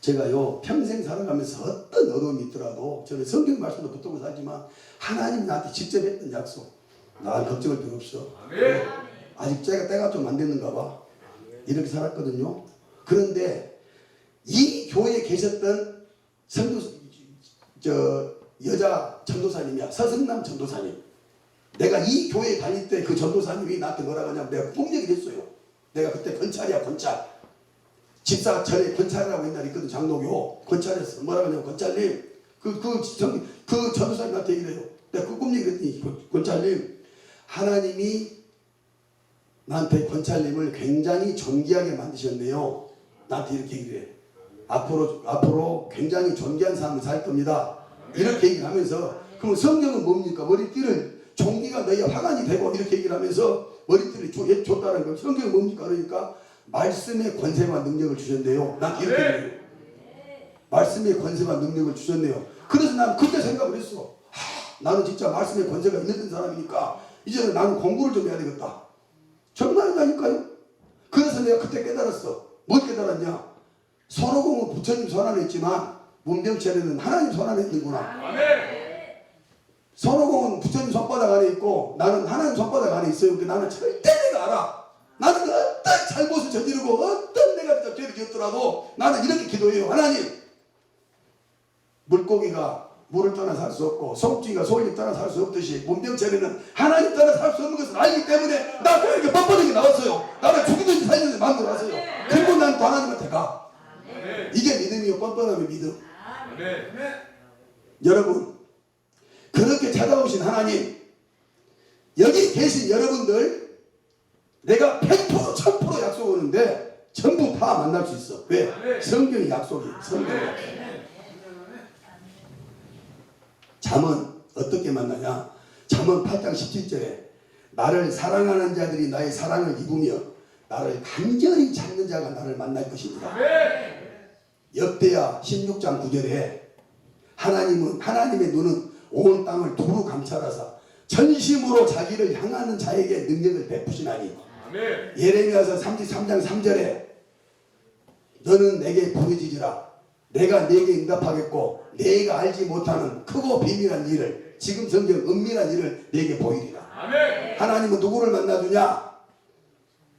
제가요 평생 살아가면서 어떤 어려움이 있더라도 저는 성경 말씀도 붙들고 살지만 하나님 나한테 직접 했던 약속. 나 걱정할 필요 없어. 아멘. 아직 때가 좀 안 됐는가 봐. 이렇게 살았거든요. 그런데 이 교회에 계셨던 여자 전도사님이야. 서승남 전도사님. 내가 이 교회에 다닐 때 그 전도사님이 나한테 뭐라고 하냐면 내가 꼭 얘기를 했어요. 내가 그때 권찰이야 권찰. 집사 전에 권찰이라고 옛날에 있거든. 장로교 권찰했어. 뭐라고 하냐면 권찰님 그 전도사님한테 얘기를 해요. 내가 그 꿈 얘기를 했더니 권찰님 하나님이 나한테 권찰님을 굉장히 존귀하게 만드셨네요. 나한테 이렇게 얘기를 해. 앞으로 굉장히 존귀한 삶을 살 겁니다. 이렇게 얘기를 하면서 그럼 성경은 뭡니까? 머리띠를 종기가 너희의 화관이 되고 이렇게 얘기를 하면서 머리띠를 줬다는 거. 성경은 뭡니까? 그러니까 말씀의 권세와 능력을 주셨네요. 나한테 이렇게 얘기해요. 말씀의 권세와 능력을 주셨네요. 그래서 나는 그때 생각을 했어. 나는 진짜 말씀의 권세가 있는 사람이니까 이제는 나는 공부를 좀 해야 되겠다. 정말이라니까요. 그래서 내가 그때 깨달았어. 뭘 깨달았냐? 손오공은 부처님 손 안에 있지만 문병철에는 하나님 손 안에 있는구나. 아멘. 손오공은 부처님 손바닥 안에 있고 나는 하나님 손바닥 안에 있어요. 근데 나는 절대 내가 알아. 나는 어떤 잘못을 저지르고 어떤 내가 죄를 지었더라도 나는 이렇게 기도해요. 하나님, 물고기가 물을 떠나 살 수 없고 송쥐가 소를 떠나 살 수 없듯이 문병철에는 하나님 떠나 살 수 없는 것을 알기 때문에 나도 이렇게 뻣뻣하게 나왔어요. 나를 죽이든지 살든지 마음대로 하세요. 그리고 난 또 하나님한테 가. 이게 믿음이요. 뻔뻔함의 믿음. 여러분 그렇게 찾아오신 하나님 여기 계신 여러분들 내가 100% 1000% 약속 오는데 전부 다 만날 수 있어. 왜? 성경이 약속이에요. 성경이. 잠언 어떻게 만나냐? 잠언 8장 17절에 나를 사랑하는 자들이 나의 사랑을 입으며 나를 간절히 찾는 자가 나를 만날 것입니다. 역대하 16장 9절에 하나님의 눈은 온 땅을 두루 감찰하사 전심으로 자기를 향하는 자에게 능력을 베푸시나니. 예레미야서 33장 3절에 너는 내게 부르짖으라 내가 네게 응답하겠고 네가 알지 못하는 크고 비밀한 일을 지금 성경 은밀한 일을 네게 보이리라. 하나님은 누구를 만나주냐?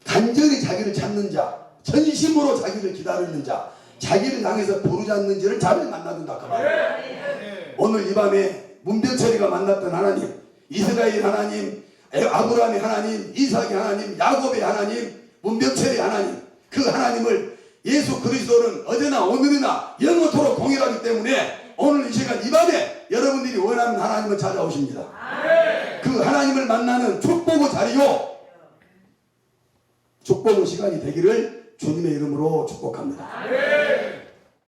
간절히 자기를 찾는 자, 전심으로 자기를 기다리는 자, 자기를 향해서 부르짖는 자를 자를 만나준다. 그 말이에요. 오늘 이 밤에 문병철이가 만났던 하나님, 이스라엘 하나님, 아브라함의 하나님, 이삭의 하나님, 야곱의 하나님, 문병철의 하나님, 그 하나님을 예수 그리스도는 어제나 오늘이나 영원토록 동일하기 때문에 오늘 이 시간 이 밤에 여러분들이 원하는 하나님을 찾아오십니다. 그 하나님을 만나는 축복의 자리요, 축복의 시간이 되기를 주님의 이름으로 축복합니다.